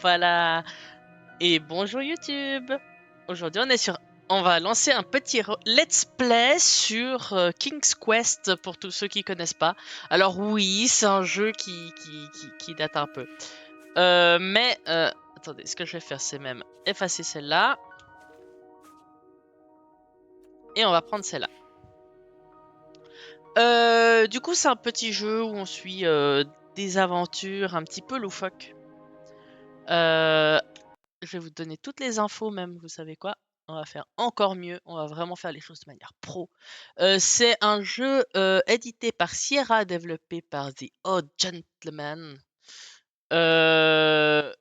Voilà. Et bonjour YouTube. Aujourd'hui, on va lancer un petit let's play sur King's Quest pour tous ceux qui connaissent pas. Alors oui, c'est un jeu qui date un peu. Attendez, ce que je vais faire, c'est même effacer celle-là. Et on va prendre celle-là. Du coup, c'est un petit jeu où on suit des aventures un petit peu loufoques. Je vais vous donner toutes les infos même, vous savez quoi? On va faire encore mieux, on va vraiment faire les choses de manière pro. C'est un jeu édité par Sierra, développé par The Odd Gentleman. Euh,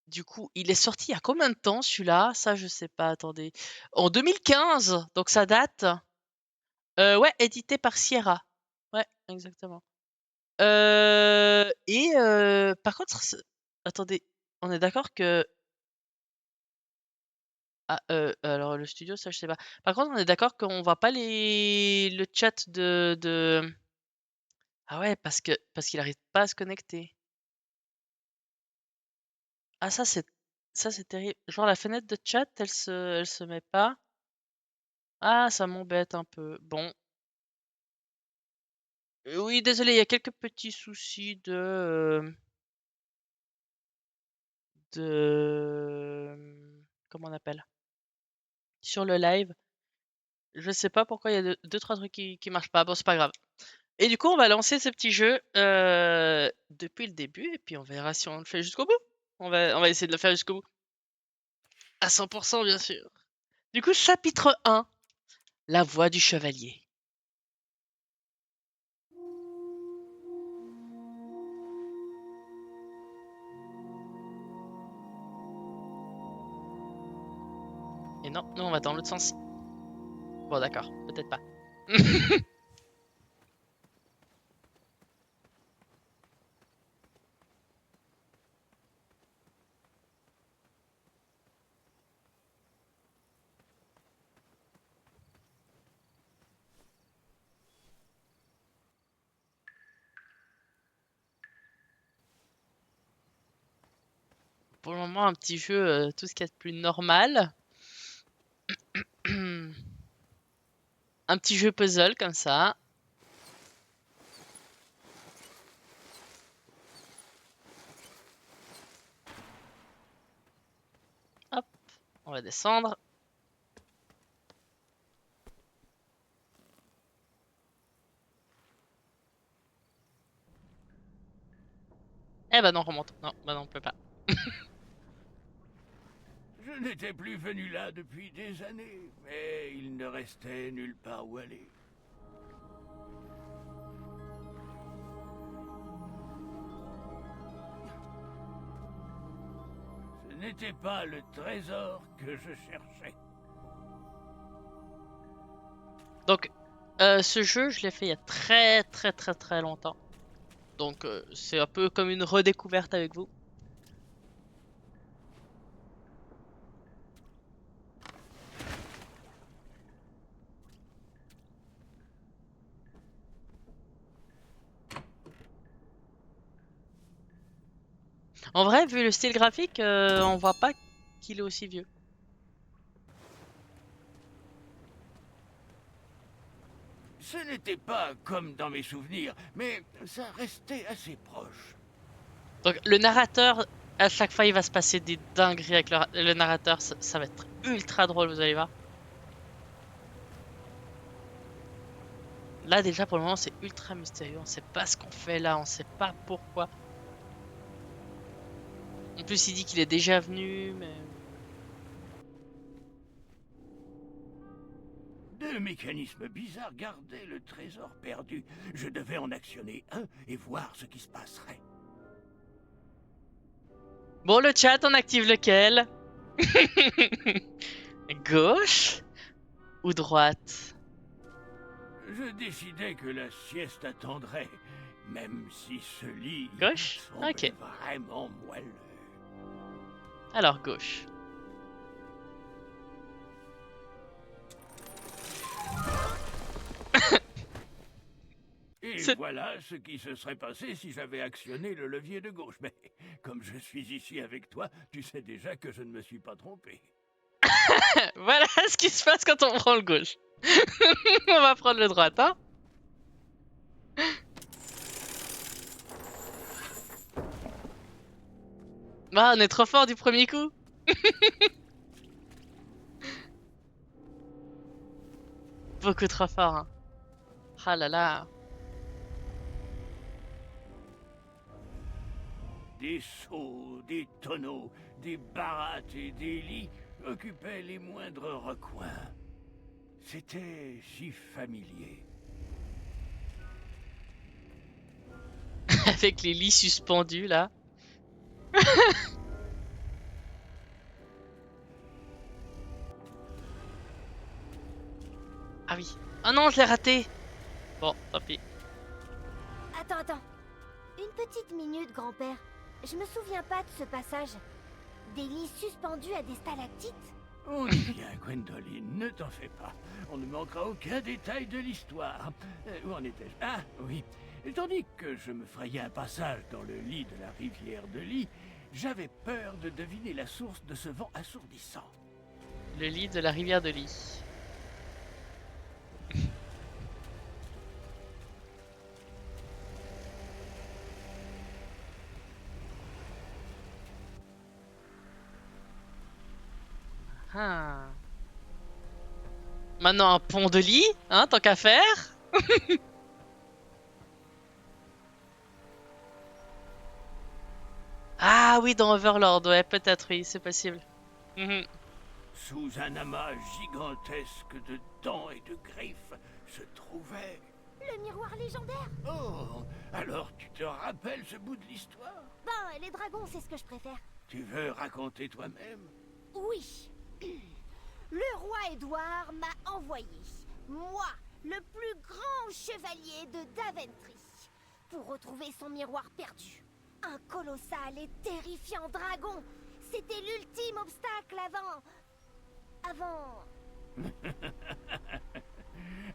du coup, il est sorti il y a combien de temps celui-là? Ça, je sais pas, attendez. En 2015, donc ça date. Ouais, édité par Sierra. Ouais, exactement. Par contre, attendez, on est d'accord que ah, alors le studio, ça je sais pas. Par contre, on est d'accord qu'on voit pas le chat de. Ah ouais, parce qu'il arrive pas à se connecter. Ah ça c'est terrible. Genre la fenêtre de chat, elle se met pas. Ah, ça m'embête un peu. Bon. Oui, désolé, il y a quelques petits soucis comment on appelle? Sur le live. Je sais pas pourquoi il y a deux, trois trucs qui marchent pas. Bon, c'est pas grave. Et du coup, on va lancer ce petit jeu depuis le début et puis on verra si on le fait jusqu'au bout. On va essayer de le faire jusqu'au bout. À 100% bien sûr. Du coup, chapitre 1. La voix du chevalier. Et non, nous on va dans l'autre sens. Bon d'accord, peut-être pas. Pour le moment, un petit jeu, tout ce qu'il y a de plus normal. Un petit jeu puzzle comme ça. Hop, on va descendre. Eh ben non, remonte. Non, bah non, on peut pas. Je n'étais plus venu là depuis des années, mais il ne restait nulle part où aller. Ce n'était pas le trésor que je cherchais. Donc, ce jeu, je l'ai fait il y a très longtemps. Donc, c'est un peu comme une redécouverte avec vous. En vrai, vu le style graphique, on voit pas qu'il est aussi vieux. Ce n'était pas comme dans mes souvenirs, mais ça restait assez proche. Donc le narrateur, à chaque fois, il va se passer des dingueries avec le narrateur. Ça va être ultra drôle, vous allez voir. Là, déjà, pour le moment, c'est ultra mystérieux. On sait pas ce qu'on fait là, on sait pas pourquoi. En plus, il dit qu'il est déjà venu, mais... Deux mécanismes bizarres gardaient le trésor perdu. Je devais en actionner un et voir ce qui se passerait. Bon, le chat, on active lequel? Gauche ou droite? Je décidai que la sieste attendrait, même si ce lit Gauche? Ok. semblait vraiment moelleux. Alors, gauche. Et voilà ce qui se serait passé si j'avais actionné le levier de gauche. Mais comme je suis ici avec toi, tu sais déjà que je ne me suis pas trompé. Voilà ce qui se passe quand on prend le gauche. On va prendre le droite, hein. Ah, on est trop fort du premier coup. Beaucoup trop fort, hein. Ah là là. Des seaux, des tonneaux, des barattes et des lits occupaient les moindres recoins. C'était si familier. Avec les lits suspendus, là. Ah oui. Ah non, je l'ai raté. Bon, tant pis. Attends. Une petite minute, grand-père. Je me souviens pas de ce passage. Des lits suspendus à des stalactites? On y vient, Gwendoline, ne t'en fais pas. On ne manquera aucun détail de l'histoire. Où en étais-je? Ah, oui. Tandis que je me frayais un passage dans le lit de la rivière de Ly, j'avais peur de deviner la source de ce vent assourdissant. Le lit de la rivière de Ly. Ah. Maintenant un pont de lit, hein, tant qu'à faire. Ah oui, dans Overlord, ouais, peut-être, oui, c'est possible. Mhm. Sous un amas gigantesque de dents et de griffes se trouvait... Le miroir légendaire? Oh, alors tu te rappelles ce bout de l'histoire? Ben, les dragons, c'est ce que je préfère. Tu veux raconter toi-même? Oui. Le roi Édouard m'a envoyé, moi, le plus grand chevalier de Daventry, pour retrouver son miroir perdu. Un colossal et terrifiant dragon. C'était l'ultime obstacle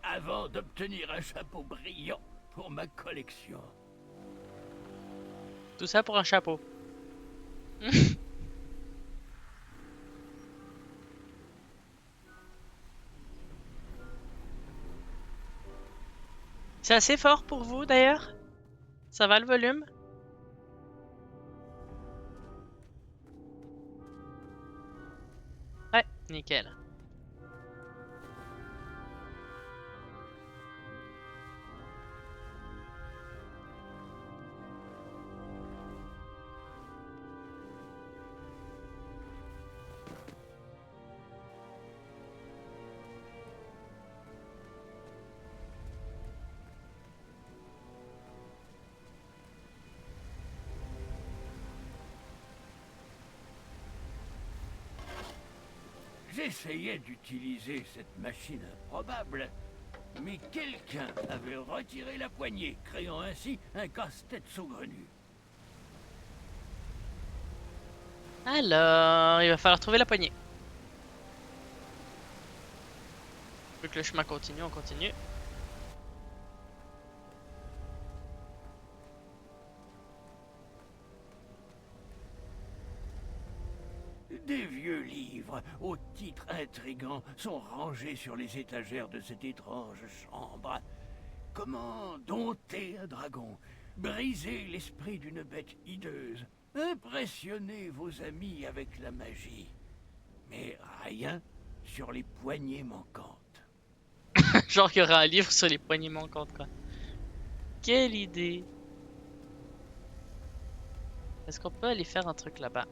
Avant d'obtenir un chapeau brillant pour ma collection. Tout ça pour un chapeau. C'est assez fort pour vous d'ailleurs? Ça va le volume? Ouais, nickel. J'essayais d'utiliser cette machine improbable, mais quelqu'un avait retiré la poignée, créant ainsi un casse-tête saugrenu. Alors, il va falloir trouver la poignée. Vu que le chemin continue, on continue. Des vieux livres aux titres intrigants sont rangés sur les étagères de cette étrange chambre. Comment dompter un dragon, briser l'esprit d'une bête hideuse, impressionner vos amis avec la magie. Mais rien sur les poignées manquantes. Genre, il y aura un livre sur les poignées manquantes, quoi. Quelle idée! Est-ce qu'on peut aller faire un truc là-bas?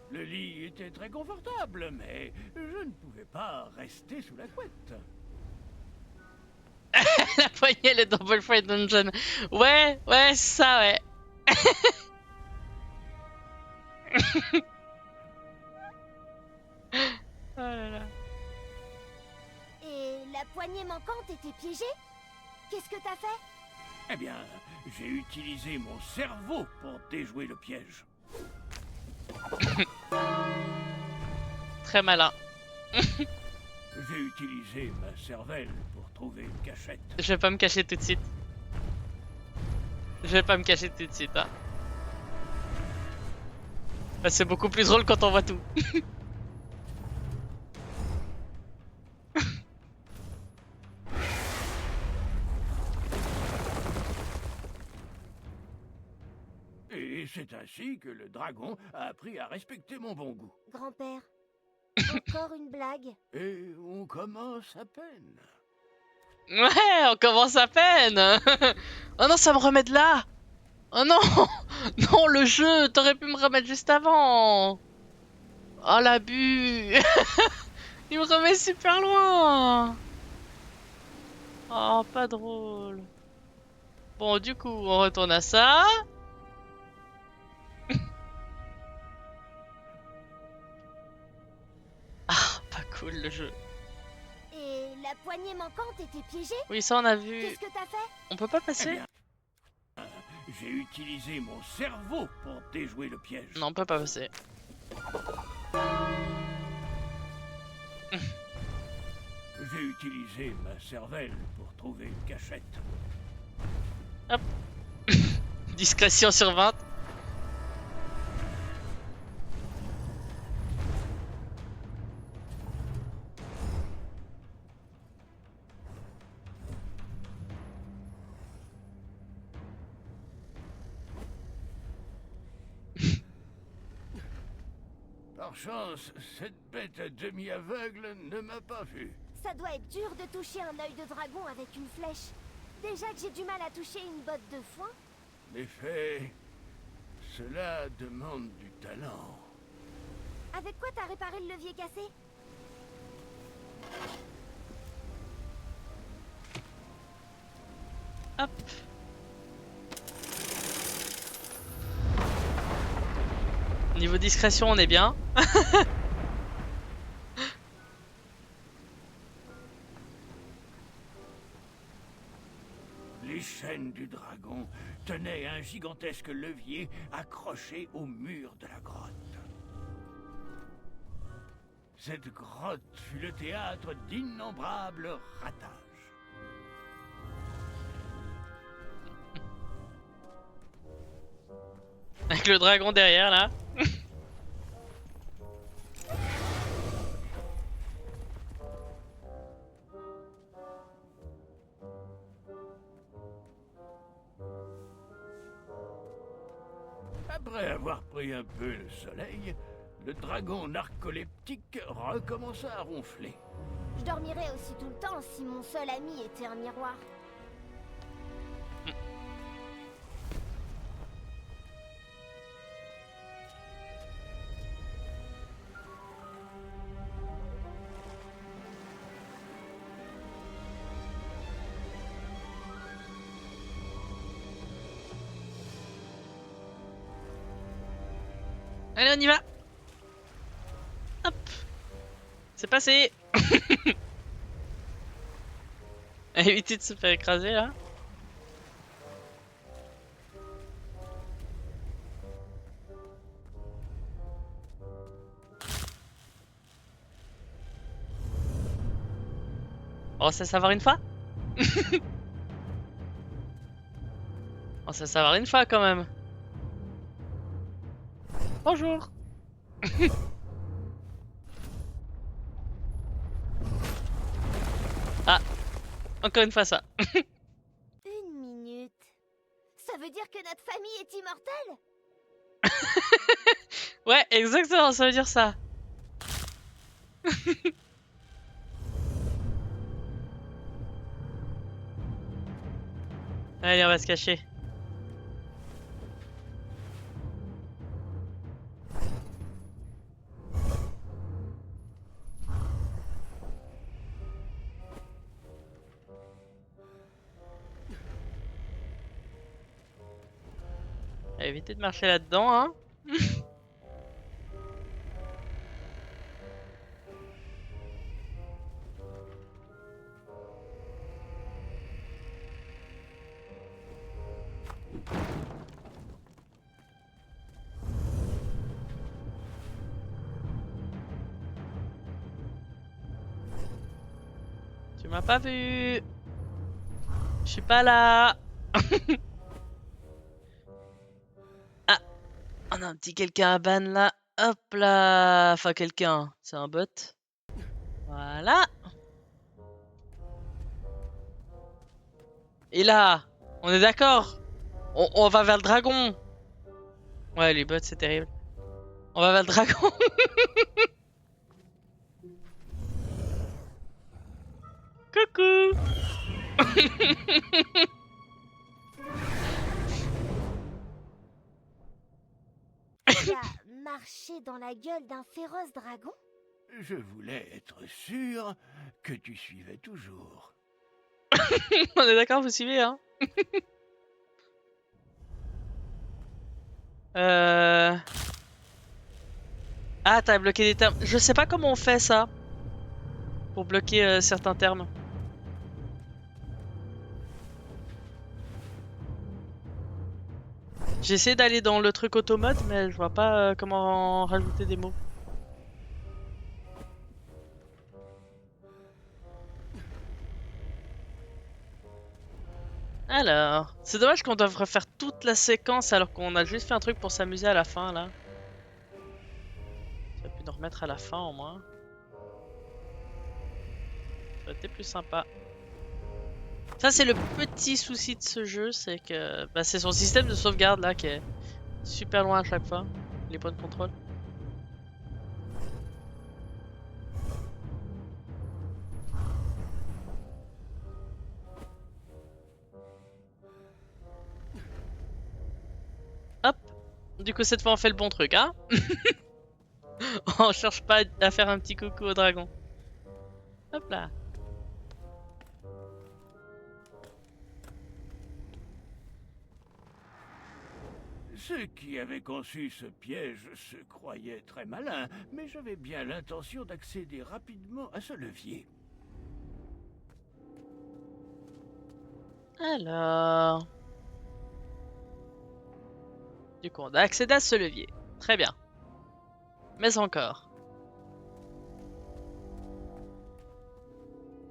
Le lit était très confortable, mais je ne pouvais pas rester sous la couette. La poignée, le Double Fight Dungeon. Ouais, c'est ça, ouais. Oh là là. Et la poignée manquante était piégée? Qu'est-ce que t'as fait? Eh bien, j'ai utilisé mon cerveau pour déjouer le piège. Très malin. J'ai utilisé ma cervelle pour trouver une cachette. Je vais pas me cacher tout de suite. Je vais pas me cacher tout de suite, hein. Bah, c'est beaucoup plus drôle quand on voit tout. Et c'est ainsi que le dragon a appris à respecter mon bon goût. Grand-père, encore une blague? Et on commence à peine. Ouais, on commence à peine. Oh non, ça me remet de là. Oh non. Non, le jeu, t'aurais pu me remettre juste avant. Oh l'abus. Il me remet super loin. Oh, pas drôle. Bon, du coup, on retourne à ça. Ah, pas cool le jeu. Et la poignée manquante était piégée? Oui, ça on a vu. Qu'est-ce que t'as fait? On peut pas Eh passer? bien, j'ai utilisé mon cerveau pour déjouer le piège. Non, on peut pas passer. J'ai utilisé ma cervelle pour trouver une cachette. Discrétion sur 20. Par chance, cette bête à demi aveugle ne m'a pas vu. Ça doit être dur de toucher un œil de dragon avec une flèche. Déjà que j'ai du mal à toucher une botte de foin. En effet, cela demande du talent. Avec quoi t'as réparé le levier cassé? Hop. Niveau discrétion, on est bien. Les chaînes du dragon tenaient un gigantesque levier accroché au mur de la grotte. Cette grotte fut le théâtre d'innombrables ratages. Avec le dragon derrière là. Après avoir pris un peu le soleil, le dragon narcoleptique recommença à ronfler. Je dormirais aussi tout le temps si mon seul ami était un miroir. Allez, on y va. Hop. C'est passé. Éviter de se faire écraser là. On sait savoir une fois. On sait savoir une fois quand même. Bonjour. Ah, encore une fois ça. Une minute. Ça veut dire que notre famille est immortelle? Ouais, exactement, ça veut dire ça. Allez, on va se cacher. Évitez de marcher là-dedans, hein. Tu m'as pas vu. Je suis pas là. Ah, on a un petit quelqu'un à ban là. Hop là. Enfin, quelqu'un. C'est un bot. Voilà. Et là, on est d'accord. On va vers le dragon. Ouais, les bots, c'est terrible. On va vers le dragon. Coucou. Tu as marché dans la gueule d'un féroce dragon? Je voulais être sûr que tu suivais toujours. On est d'accord, vous suivez, hein? euh... Ah, t'as bloqué des termes. Je sais pas comment on fait ça. Pour bloquer certains termes. J'essaie d'aller dans le truc automode, mais je vois pas comment rajouter des mots. Alors, c'est dommage qu'on doive refaire toute la séquence alors qu'on a juste fait un truc pour s'amuser à la fin là. Ça aurait pu nous remettre à la fin au moins. Ça aurait été plus sympa. Ça c'est le petit souci de ce jeu, c'est que bah, c'est son système de sauvegarde là qui est super loin à chaque fois. Les points de contrôle. Hop. Du coup cette fois on fait le bon truc, hein. On cherche pas à faire un petit coucou au dragon. Hop là. Ceux qui avaient conçu ce piège se croyaient très malins, mais j'avais bien l'intention d'accéder rapidement à ce levier. Alors... Du coup on a accédé à ce levier. Très bien. Mais encore.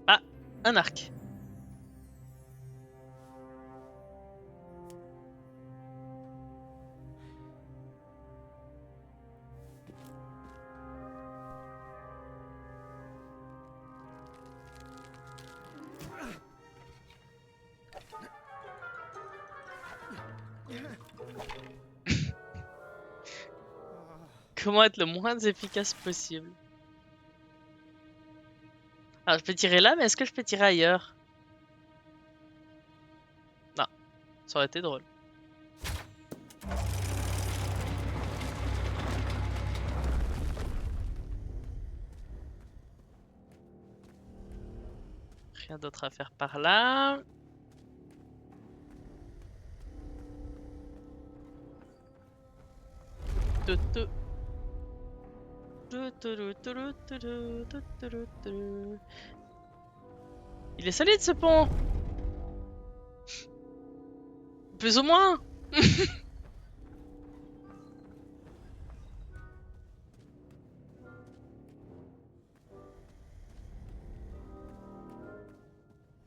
Ah, un arc. Comment être le moins efficace possible? Alors je peux tirer là, mais est-ce que je peux tirer ailleurs? Non, ça aurait été drôle. Rien d'autre à faire par là. Tout, tout. Il est solide ce pont. Plus ou moins.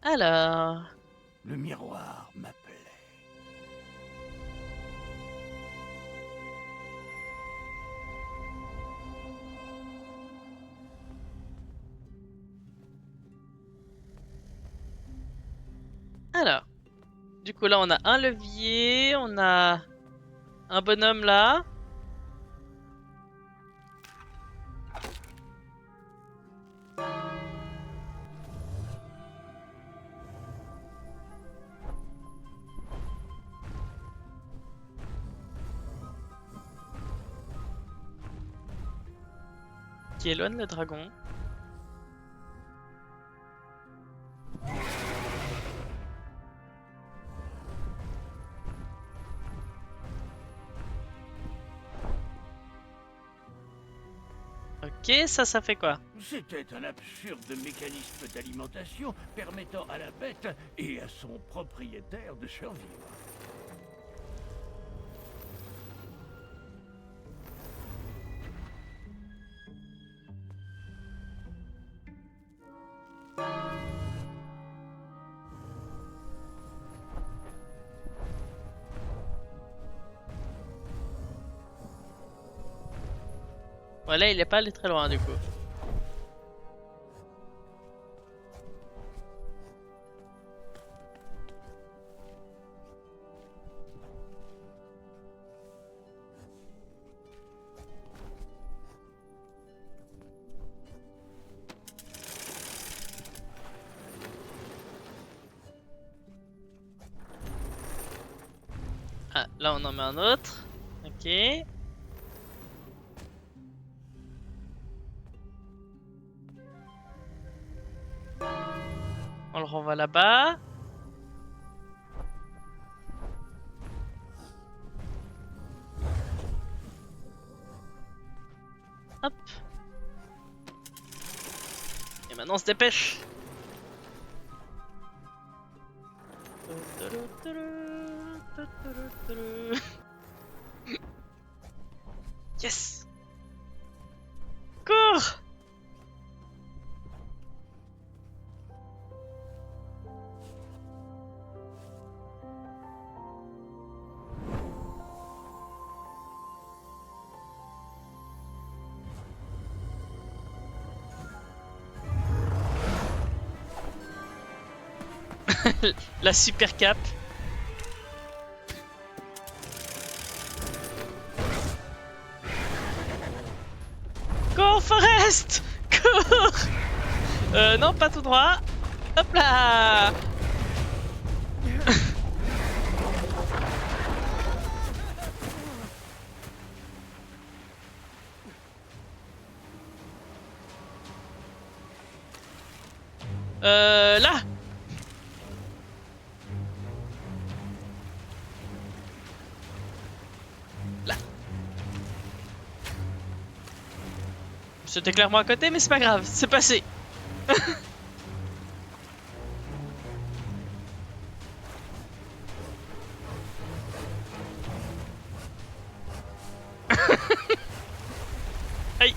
Alors... Le miroir m'appelait. Alors... Du coup là on a un levier, on a un bonhomme là. Qui éloigne le dragon. Ok, ça fait quoi? C'était un absurde mécanisme d'alimentation permettant à la bête et à son propriétaire de survivre. Voilà, il est pas allé très loin du coup. Ah, là on en met un autre. Ok. On le renvoie là-bas. Hop. Et maintenant on se dépêche. Yes. Cours. La super cape. Cours, Forest! Cours! Non, pas tout droit. Hop là! Là! Là. C'était clairement à côté, mais c'est pas grave, c'est passé. Aïe!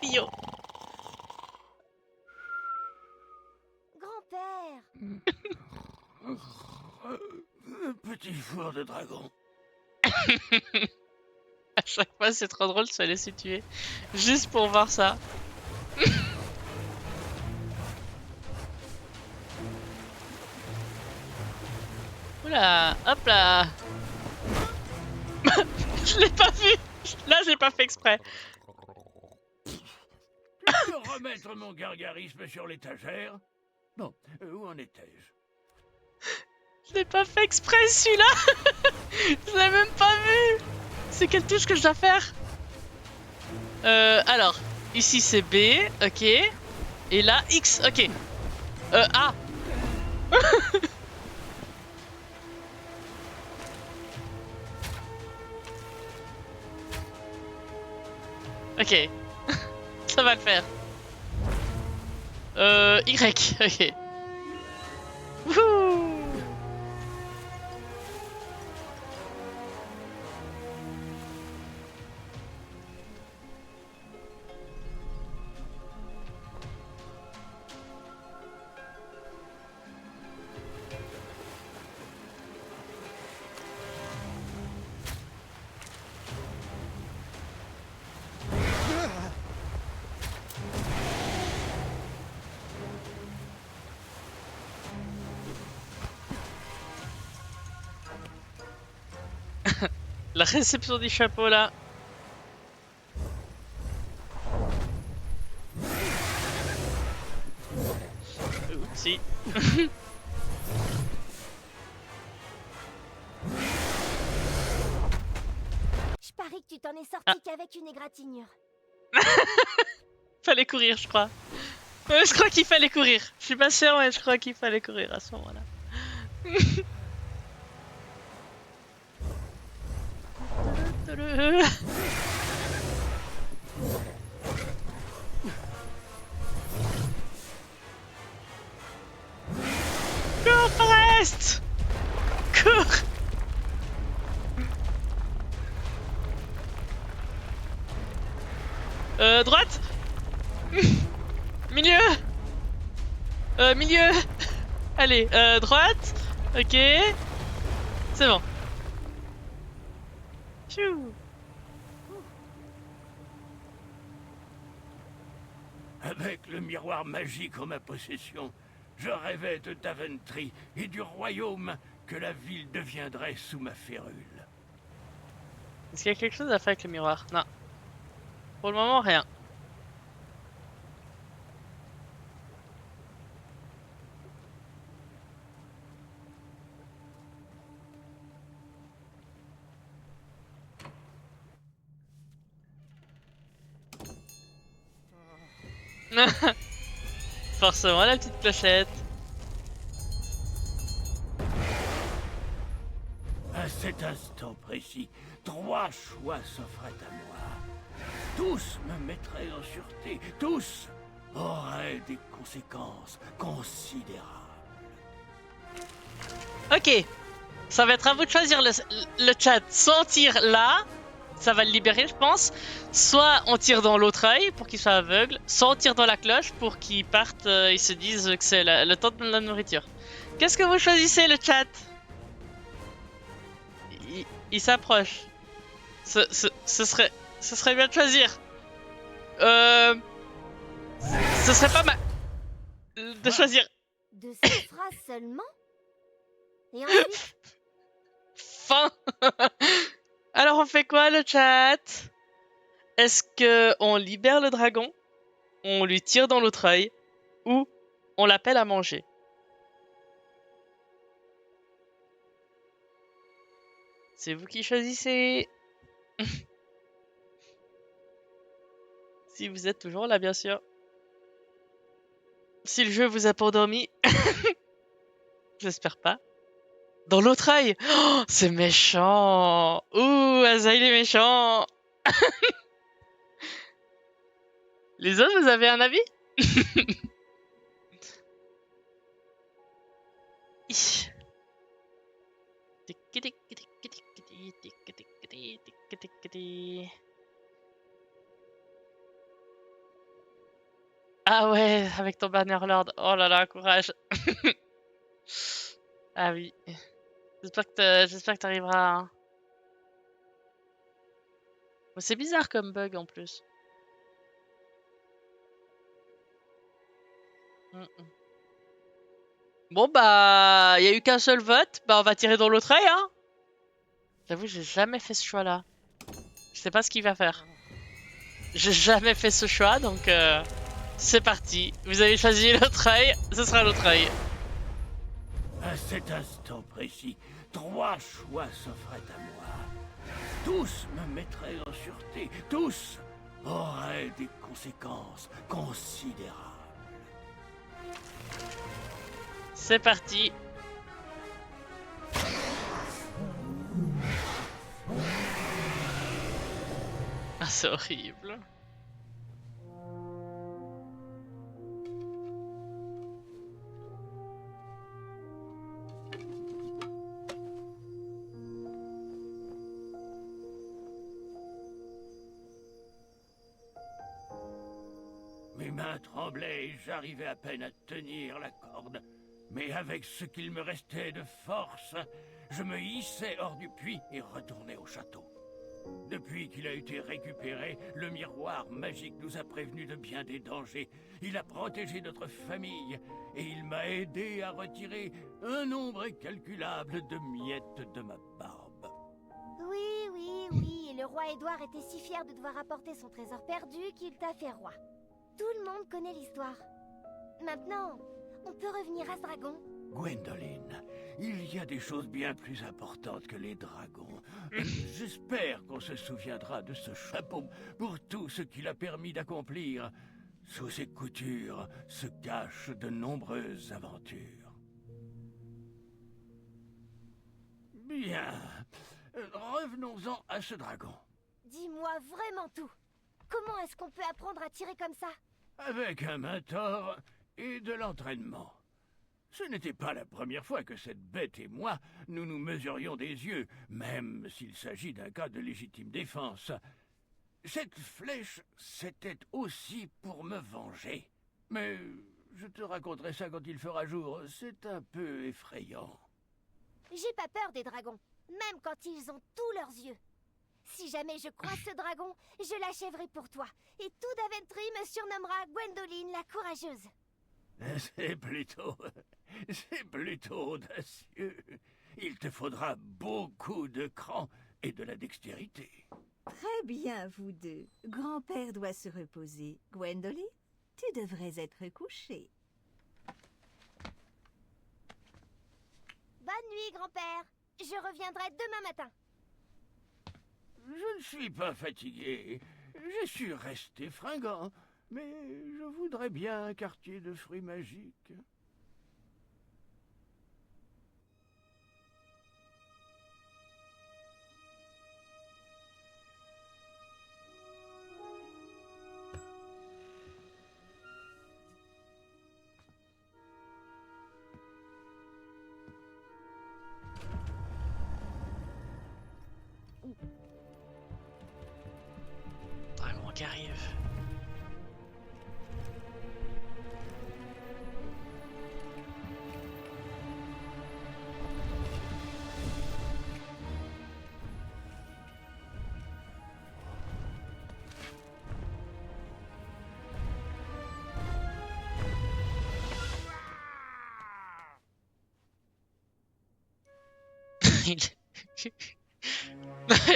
Aïe! Oh. Grand-père, Petit four de dragon. À chaque fois, c'est trop drôle de se laisser tuer. Juste pour voir ça. Oula, hop là. Je l'ai pas vu. Là, j'ai pas fait exprès. Tu peux remettre mon gargarisme sur l'étagère? Bon, où en étais-je? Je l'ai pas fait exprès celui-là. Je l'ai même pas vu. C'est quelle touche que je dois faire? Alors, ici c'est B, ok. Et là, X, ok. A. Ok. Ça va le faire. Y, ok. Wouhou. La réception du chapeau là. Oupsie. je parie que tu t'en es sorti qu'avec une égratignure. Fallait courir, je crois. Je crois qu'il fallait courir. Je suis pas sûr, mais je crois qu'il fallait courir à ce moment-là. Cours, Forest! Cours! Droite? Milieu? Milieu? Allez, droite? Ok. C'est bon. Tchou. Avec le miroir magique en ma possession, je rêvais de Daventry et du royaume que la ville deviendrait sous ma férule. Est-ce qu'il y a quelque chose à faire avec le miroir? Non. Pour le moment, rien. Forcément, la petite clochette. À cet instant précis, 3 choix s'offraient à moi. Tous me mettraient en sûreté, tous auraient des conséquences considérables. Ok. Ça va être à vous de choisir le chat. Soit on tire là, ça va le libérer, je pense. Soit on tire dans l'autre œil pour qu'il soit aveugle. Soit on tire dans la cloche pour qu'il parte, ils se disent que c'est le temps de la nourriture. Qu'est-ce que vous choisissez, le chat? Il s'approche. Ce serait bien de choisir. Ce serait pas mal de choisir. De cette phrase seulement? Et ensuite, Fin. Alors on fait quoi, le chat? Est-ce que on libère le dragon, on lui tire dans l'autre œil, ou on l'appelle à manger? C'est vous qui choisissez. Si vous êtes toujours là, bien sûr. Si le jeu vous a pas endormi, j'espère pas. Dans l'autre œil. Oh, c'est méchant. Ouh, Azaï, il est méchant. Les autres, vous avez un avis? Ah ouais, avec ton Bannerlord. Oh là là, courage. Ah oui. J'espère que t'arriveras. Hein. Oh, c'est bizarre comme bug en plus. Bon bah, il y a eu qu'un seul vote. Bah on va tirer dans l'autre œil, hein. J'avoue, j'ai jamais fait ce choix-là. Je sais pas ce qu'il va faire. J'ai jamais fait ce choix, donc c'est parti. Vous avez choisi l'autre œil, ce sera l'autre œil. À cet instant précis, 3 choix s'offraient à moi. Tous me mettraient en sûreté, tous auraient des conséquences considérables. C'est parti. Ah, c'est horrible. Mes mains tremblaient et j'arrivais à peine à tenir la corde. Mais avec ce qu'il me restait de force, je me hissais hors du puits et retournais au château. Depuis qu'il a été récupéré, le miroir magique nous a prévenus de bien des dangers. Il a protégé notre famille et il m'a aidé à retirer un nombre incalculable de miettes de ma barbe. oui, et le roi Édouard était si fier de devoir apporter son trésor perdu qu'il t'a fait roi. Tout le monde connaît l'histoire. Maintenant, on peut revenir à ce dragon. Gwendoline, il y a des choses bien plus importantes que les dragons. J'espère qu'on se souviendra de ce chapeau pour tout ce qu'il a permis d'accomplir. Sous ses coutures se cachent de nombreuses aventures. Bien. Revenons-en à ce dragon. Dis-moi vraiment tout. Comment est-ce qu'on peut apprendre à tirer comme ça? Avec un mentor et de l'entraînement. Ce n'était pas la première fois que cette bête et moi, nous nous mesurions des yeux, même s'il s'agit d'un cas de légitime défense. Cette flèche, c'était aussi pour me venger. Mais je te raconterai ça quand il fera jour, c'est un peu effrayant. J'ai pas peur des dragons, même quand ils ont tous leurs yeux. Si jamais je croise ce dragon, je l'achèverai pour toi. Et tout Daventry me surnommera Gwendoline la courageuse. C'est plutôt audacieux. Il te faudra beaucoup de cran et de la dextérité. Très bien, vous deux. Grand-père doit se reposer. Gwendoline, tu devrais être couchée. Bonne nuit, grand-père. Je reviendrai demain matin. Je ne suis pas fatigué. Je suis resté fringant. Mais je voudrais bien un quartier de fruits magiques. Dragon qui arrive.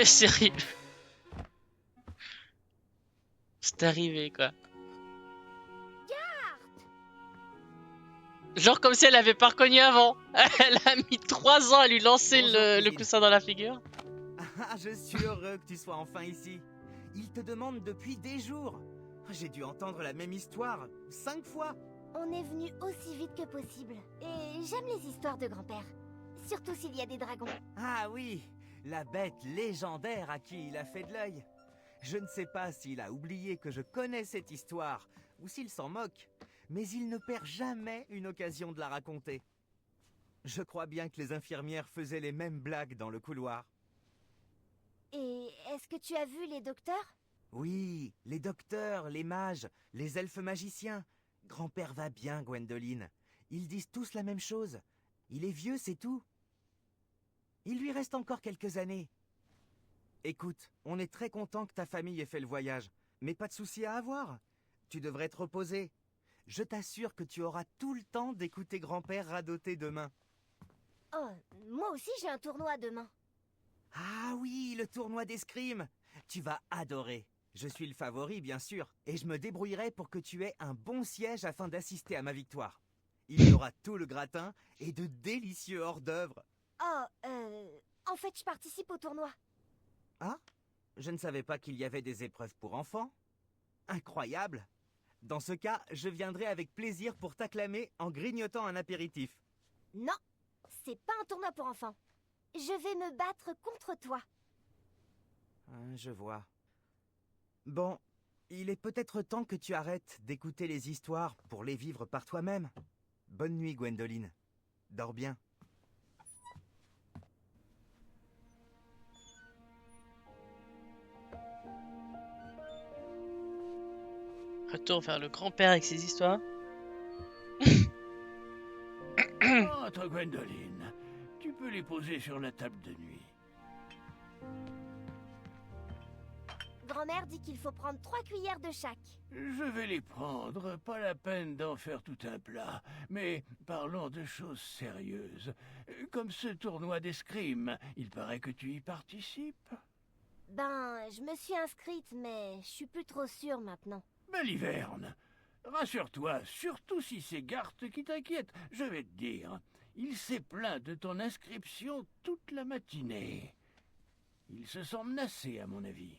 Sérieux. C'est arrivé quoi. Genre comme si elle avait pas reconnu avant. Elle a mis 3 ans à lui lancer Bonjour, le cousine. coussin dans la figure. Ah, je suis heureux que tu sois enfin ici. Il te demande depuis des jours. J'ai dû entendre la même histoire 5 fois. On est venu aussi vite que possible. Et j'aime les histoires de grand-père. Surtout s'il y a des dragons. Ah oui, la bête légendaire à qui il a fait de l'œil. Je ne sais pas s'il a oublié que je connais cette histoire ou s'il s'en moque, mais il ne perd jamais une occasion de la raconter. Je crois bien que les infirmières faisaient les mêmes blagues dans le couloir. Et est-ce que tu as vu les docteurs? Oui, les docteurs, les mages, les elfes magiciens. Grand-père va bien, Gwendoline. Ils disent tous la même chose. Il est vieux, c'est tout. Il lui reste encore quelques années. Écoute, on est très content que ta famille ait fait le voyage, mais pas de souci à avoir. Tu devrais te reposer. Je t'assure que tu auras tout le temps d'écouter grand-père radoter demain. Oh, moi aussi j'ai un tournoi demain. Ah oui, le tournoi d'escrime. Tu vas adorer. Je suis le favori, bien sûr, et je me débrouillerai pour que tu aies un bon siège afin d'assister à ma victoire. Il y aura tout le gratin et de délicieux hors-d'œuvre. Oh, en fait je participe au tournoi. Ah, je ne savais pas qu'il y avait des épreuves pour enfants. Incroyable. Dans ce cas, je viendrai avec plaisir pour t'acclamer en grignotant un apéritif. Non, c'est pas un tournoi pour enfants. Je vais me battre contre toi. Je vois. Bon, il est peut-être temps que tu arrêtes d'écouter les histoires pour les vivre par toi-même. Bonne nuit, Gwendoline. Dors bien. Retour vers le grand-père avec ses histoires. Entre, Gwendoline. Tu peux les poser sur la table de nuit. Grand-mère dit qu'il faut prendre 3 cuillères de chaque. Je vais les prendre, pas la peine d'en faire tout un plat. Mais parlons de choses sérieuses. Comme ce tournoi d'escrime, il paraît que tu y participes. Ben, je me suis inscrite, mais je suis plus trop sûre maintenant. Maliverne, rassure-toi, surtout si c'est Garth qui t'inquiète. Je vais te dire, il s'est plaint de ton inscription toute la matinée. Il se sent menacé, à mon avis.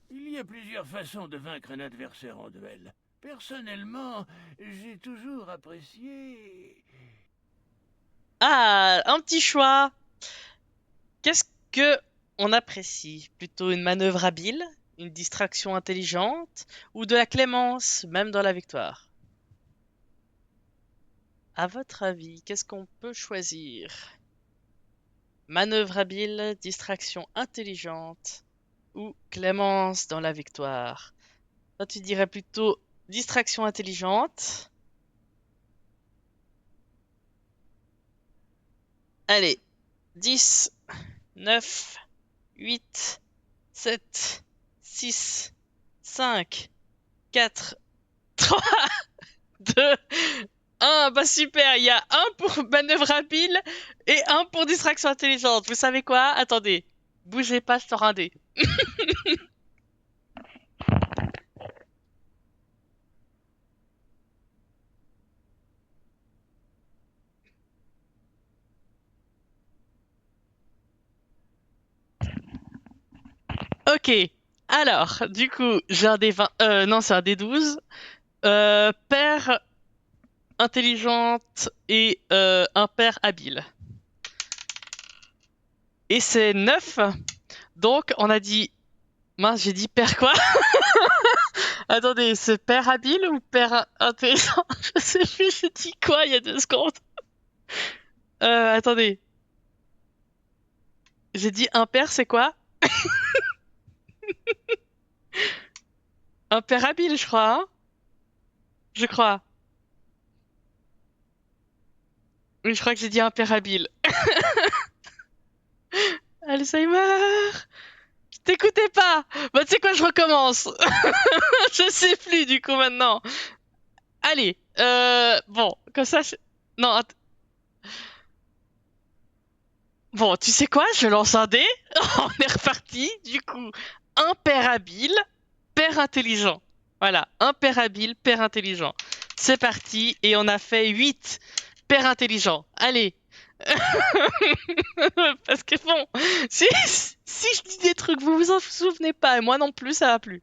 Il y a plusieurs façons de vaincre un adversaire en duel. Personnellement, j'ai toujours apprécié... Ah, un petit choix. Qu'est-ce que on apprécie? Plutôt une manœuvre habile, une distraction intelligente ou de la clémence, même dans la victoire? À votre avis, qu'est-ce qu'on peut choisir? Manœuvre habile, distraction intelligente ou clémence dans la victoire? Toi, tu dirais plutôt distraction intelligente. Allez, 10, 9, 8, 7, 6, 5, 4, 3, 2, 1. Bah super, il y a un pour manœuvre habile et un pour distraction intelligente. Vous savez quoi? Attendez, bougez pas, je sors un dé. Ok, alors, du coup, j'ai un dé 20... non, c'est un dé 12. Paire intelligente et impair habile. Et c'est 9. Donc, on a dit... Mince, j'ai dit paire quoi? Attendez, c'est paire habile ou paire intelligent? Je sais plus, j'ai dit quoi il y a 2 secondes? Attendez. J'ai dit impair, c'est quoi? Impair habile, je crois, hein? Je crois. Oui, je crois que j'ai dit impair habile. Alzheimer! T'écoutais pas! Bah, tu sais quoi, je recommence! Je sais plus, du coup, maintenant. Allez, bon, comme ça, non, bon, tu sais quoi, je lance un dé, on est reparti, du coup, impair habile, pair intelligent. Voilà, impair habile, pair intelligent. C'est parti, et on a fait 8 pair intelligent. Allez! Parce que bon, si je dis des trucs, vous vous en souvenez pas, et moi non plus, ça va plus.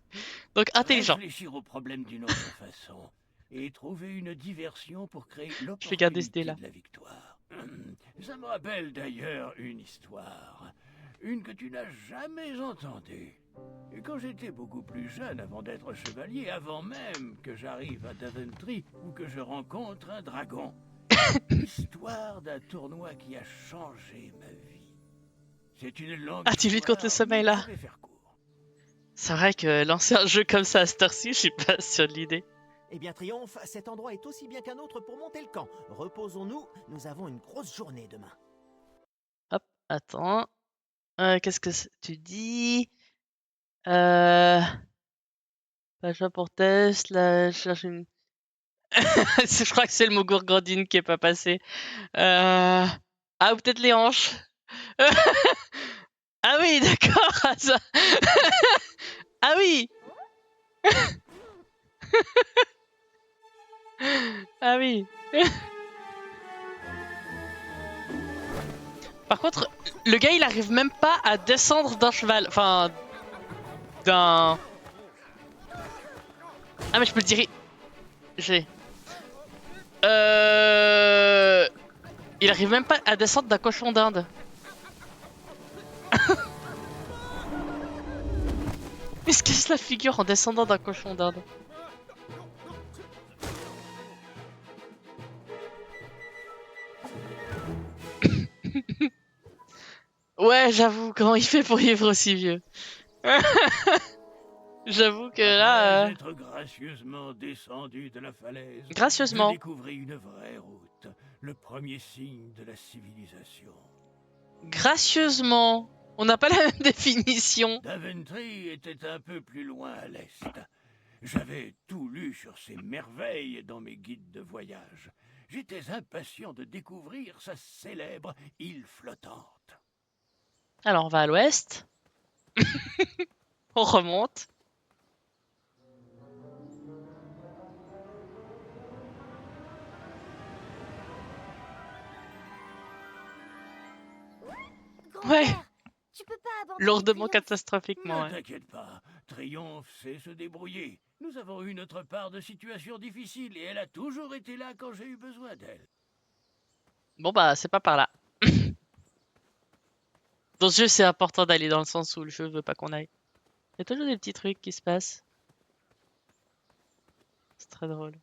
Donc, intelligent. Réfléchir au problème d'une autre façon et trouver une diversion pour créer Je vais garder ce l'opportunité dé-là. de la victoire. Ça me rappelle d'ailleurs une histoire. Une que tu n'as jamais entendue. Et quand j'étais beaucoup plus jeune, avant d'être chevalier, avant même que j'arrive à Daventry ou que je rencontre un dragon. L'histoire d'un tournoi qui a changé ma vie. C'est une longue Ah, tu luttes contre le histoire, sommeil, mais là. je vais faire court. C'est vrai que lancer un jeu comme ça à cette heure-ci, je suis pas sûr de l'idée. Eh bien, Triomphe, cet endroit est aussi bien qu'un autre pour monter le camp. Reposons-nous, nous avons une grosse journée demain. Hop, attends. Qu'est-ce que tu dis? Euh... Page pas pour test, là, je cherche une... je crois que c'est le mot gourgandine qui est pas passé. Ah, ou peut-être les hanches. Ah oui, d'accord. Ça... ah oui. Ah oui. Par contre, le gars, il arrive même pas à descendre d'un cheval. Enfin, d'un... Ah, mais je peux le dire. J'ai... Il arrive même pas à descendre d'un cochon d'Inde. Il se casse la figure en descendant d'un cochon d'Inde. Ouais, j'avoue, comment il fait pour vivre aussi vieux? J'avoue que là... Après être gracieusement descendu de la falaise, Gracieusement. je découvris une vraie route, le premier signe de la civilisation. Gracieusement. On n'a pas la même définition. Daventry était un peu plus loin à l'est. J'avais tout lu sur ses merveilles dans mes guides de voyage. J'étais impatient de découvrir sa célèbre île flottante. Alors, on va à l'ouest. On remonte. Ouais. Grand-père, tu peux pas abandonner Lourdement, Triomphe. catastrophiquement, Ne ouais. t'inquiète pas, Triomphe sait se débrouiller. Nous avons eu notre part de situations difficiles et elle a toujours été là quand j'ai eu besoin d'elle. Bon bah, c'est pas par là. Dans ce jeu, c'est important d'aller dans le sens où le jeu veut pas qu'on aille. Il y a toujours des petits trucs qui se passent. C'est très drôle.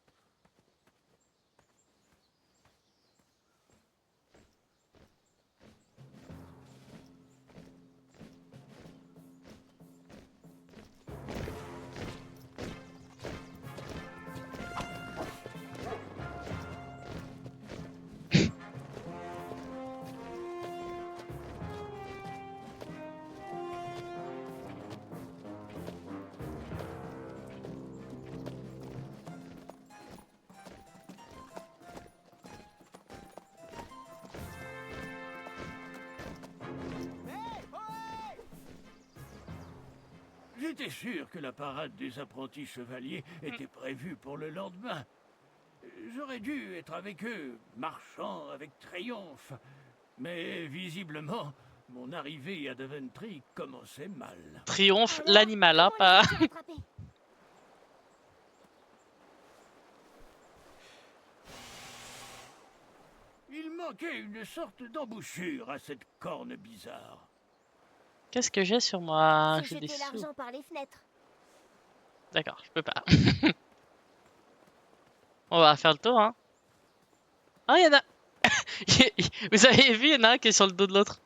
J'étais sûr que la parade des apprentis chevaliers était prévue pour le lendemain. J'aurais dû être avec eux, marchant avec triomphe. Mais visiblement, mon arrivée à Daventry commençait mal. Triomphe Alors, l'animal, hein, comment pas... les as-tu rattrapés? Il manquait une sorte d'embouchure à cette corne bizarre. Qu'est-ce que j'ai sur moi? C'est J'ai des jeter sous. l'argent par les fenêtres. D'accord, je peux pas. On va faire le tour, hein. Ah, il y en a... Vous avez vu, il y en a un qui est sur le dos de l'autre.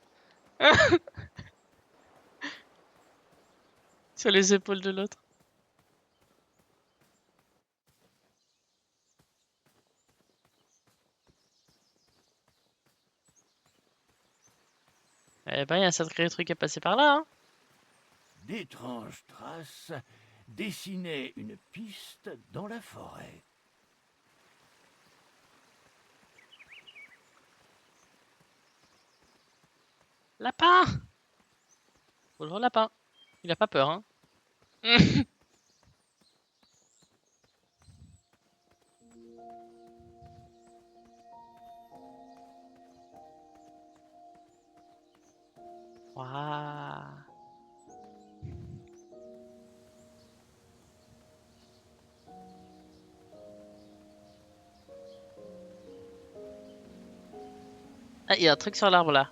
Sur les épaules de l'autre. Eh ben, il y a un sacré truc à passer par là, hein. D'étranges traces dessinaient une piste dans la forêt. Lapin! Bonjour, lapin. Il a pas peur, hein. Waouh. Ah, il y a un truc sur l'arbre là.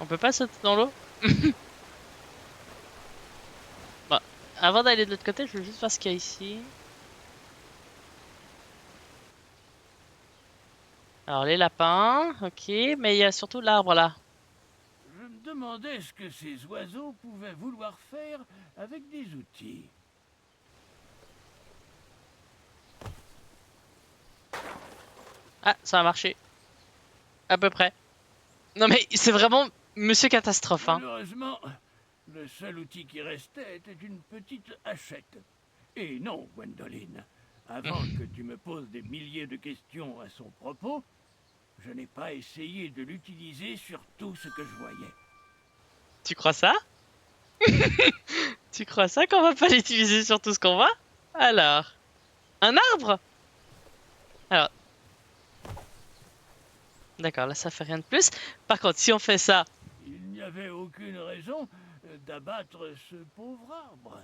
On peut pas sauter dans l'eau? Bon, avant d'aller de l'autre côté, je veux juste voir ce qu'il y a ici. Alors, les lapins, ok, mais il y a surtout l'arbre là. Je me demandais ce que ces oiseaux pouvaient vouloir faire avec des outils. Ah, ça a marché. À peu près. Non mais c'est vraiment Monsieur Catastrophe, hein. Malheureusement, le seul outil qui restait était une petite hachette. Et non, Gwendoline, avant que tu me poses des milliers de questions à son propos, je n'ai pas essayé de l'utiliser sur tout ce que je voyais. Tu crois ça? Tu crois ça qu'on va pas l'utiliser sur tout ce qu'on voit? Alors, un arbre? Alors, d'accord, là ça fait rien de plus. Par contre, si on fait ça, Il n'y avait aucune raison d'abattre ce pauvre arbre.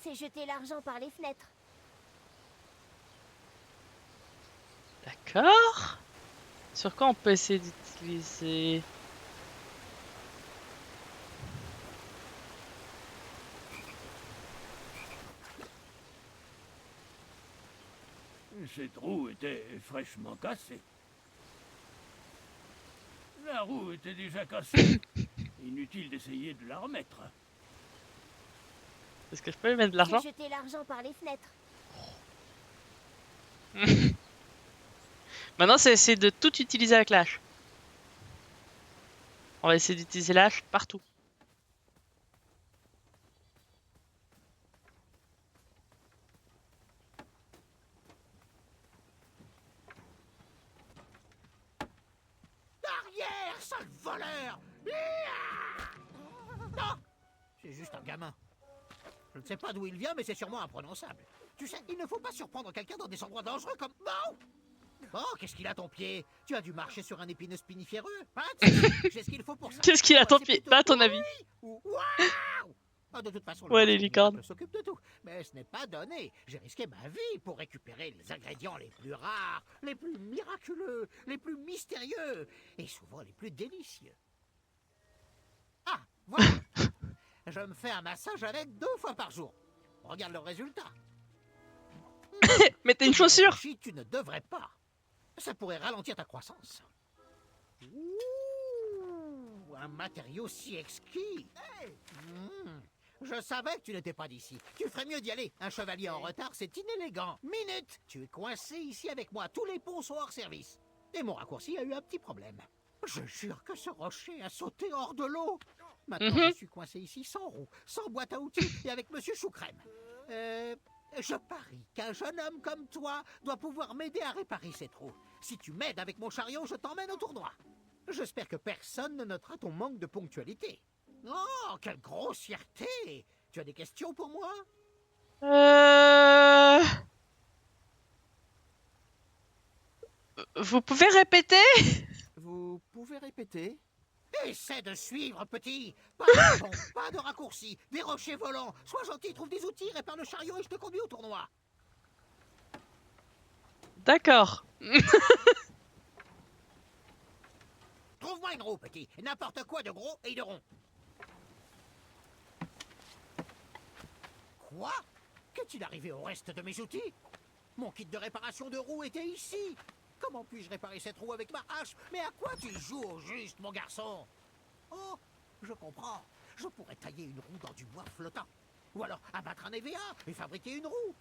C'est jeter l'argent par les fenêtres. d'accord. Sur quoi on peut essayer d'utiliser? Cette roue était fraîchement cassée. La roue était déjà cassée. Inutile d'essayer de la remettre. Est-ce que je peux lui mettre de l'argent? C'est jeter l'argent par les fenêtres. Maintenant, c'est essayer de tout utiliser avec la hache. On va essayer d'utiliser la hache partout. Derrière, sale voleur! Non! C'est juste un gamin. Je ne sais pas d'où il vient, mais c'est sûrement imprononçable. Tu sais, il ne faut pas surprendre quelqu'un dans des endroits dangereux comme... Bon! Bon, qu'est-ce qu'il a ton pied? Tu as dû marcher sur un épineux spiniféreux? Hein? J'ai ce qu'il faut pour ça. Qu'est-ce qu'il a Moi, ton c'est pied? plutôt Bah, à ton oui avis. ou waouh! Ah, de toute façon, le Ouais, marché les licornes. miracle s'occupe de tout. Mais ce n'est pas donné. J'ai risqué ma vie pour récupérer les ingrédients les plus rares, les plus miraculeux, les plus mystérieux et souvent les plus délicieux. Ah, voilà. Je me fais un massage avec 2 fois par jour. Regarde le résultat. Mettez une Tu chaussure. réfléchis, tu ne devrais pas. Ça pourrait ralentir ta croissance. Ouh, un matériau si exquis. Je savais que tu n'étais pas d'ici. Tu ferais mieux d'y aller. Un chevalier en retard, c'est inélégant. Minute, tu es coincé ici avec moi. Tous les ponts sont hors service. Et mon raccourci a eu un petit problème. Je jure que ce rocher a sauté hors de l'eau. Maintenant, Mhm. je suis coincé ici sans roue, sans boîte à outils et avec Monsieur Choucrème. Je parie qu'un jeune homme comme toi doit pouvoir m'aider à réparer ces trous. Si tu m'aides avec mon chariot, je t'emmène au tournoi. J'espère que personne ne notera ton manque de ponctualité. Oh, quelle grossièreté! Tu as des questions pour moi? Euh... Vous pouvez répéter? Vous pouvez répéter? Essaie de suivre, petit. Pas de bond, pas de raccourci, des rochers volants. Sois gentil, trouve des outils, répare le chariot et je te conduis au tournoi. D'accord. Trouve-moi une roue, petit. N'importe quoi de gros et de rond. Quoi? Qu'est-il arrivé au reste de mes outils? Mon kit de réparation de roues était ici. Comment puis-je réparer cette roue avec ma hache? Mais à quoi tu joues au juste, mon garçon? Oh, je comprends. Je pourrais tailler une roue dans du bois flottant. Ou alors abattre un EVA et fabriquer une roue.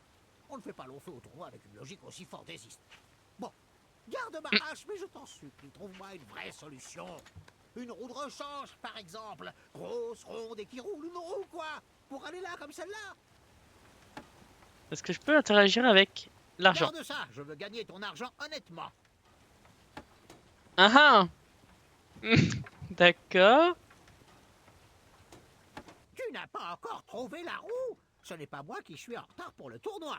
On ne fait pas long feu au tournoi avec une logique aussi fantaisiste. Bon, garde ma hache, mais je t'en supplie, trouve-moi une vraie solution. Une roue de rechange, par exemple. Grosse, ronde et qui roule, une roue, quoi. Pour aller là, comme celle-là. Est-ce que je peux interagir avec l'argent? Garde ça, je veux gagner ton argent honnêtement. Ah ah. D'accord. Tu n'as pas encore trouvé la roue. Ce n'est pas moi qui suis en retard pour le tournoi.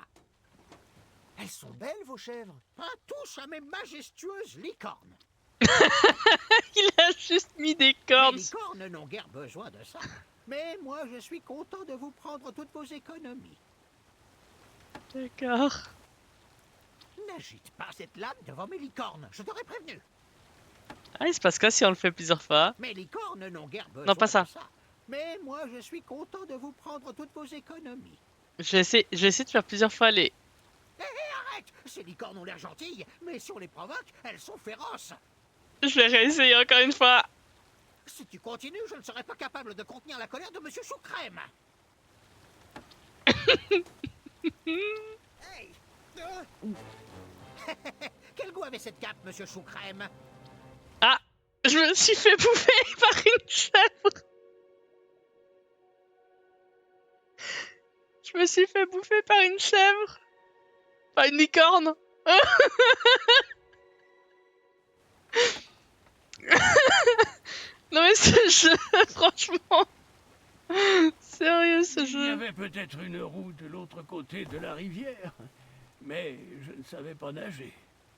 Elles sont belles, vos chèvres. Pas touche à mes majestueuses licornes. Il a juste mis des Les cornes. licornes n'ont guère besoin de ça. Mais moi, je suis content de vous prendre toutes vos économies. D'accord. N'agite pas cette lame devant mes licornes, je t'aurais prévenu. Ah, il se passe quoi si on le fait plusieurs fois? Mes licornes n'ont guère besoin Non, pas ça. de ça. Mais moi, je suis content de vous prendre toutes vos économies. Je vais essayer de faire plusieurs fois les... Arrête! Ces licornes ont l'air gentilles, mais si on les provoque, elles sont féroces. Je vais réessayer encore une fois. Si tu continues, je ne serai pas capable de contenir la colère de Monsieur Choucrème. Hey! Quel goût avait cette cape, Monsieur Choucrème? Ah, je me suis fait bouffer par une chèvre. Je me suis fait bouffer par une chèvre. Par une licorne. Non mais ce jeu, franchement. Sérieux ce Il y jeu. avait peut-être une roue de l'autre côté de la rivière, mais je ne savais pas nager.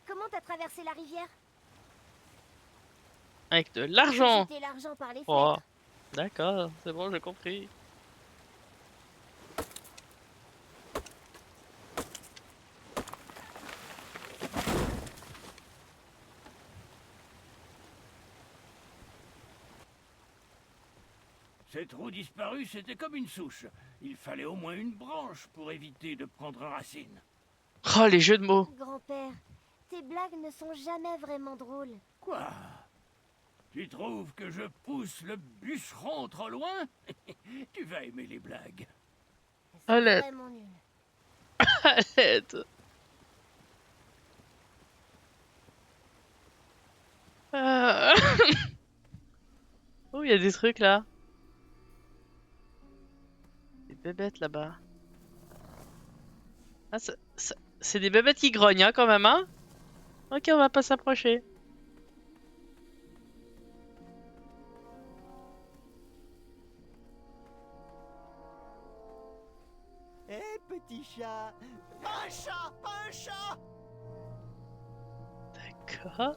Comment t'as traversé la rivière? Avec de l'argent. J'ai jeté l'argent par les Oh, fenêtres. d'accord, c'est bon, j'ai compris. Cette roue disparue, c'était comme une souche. Il fallait au moins une branche pour éviter de prendre racine. Oh, les jeux de mots. Grand-père, tes blagues ne sont jamais vraiment drôles. Quoi? Tu trouves que je pousse le bûcheron trop loin? Tu vas aimer les blagues. C'est Allez. vraiment nul. À l'aide. Euh. Oh, il y a des trucs là. Des bébêtes là-bas. Ah, c'est des bébêtes qui grognent hein, quand même, hein? Ok, on va pas s'approcher. Hé, petit chat. Pas un chat! Pas un chat! D'accord.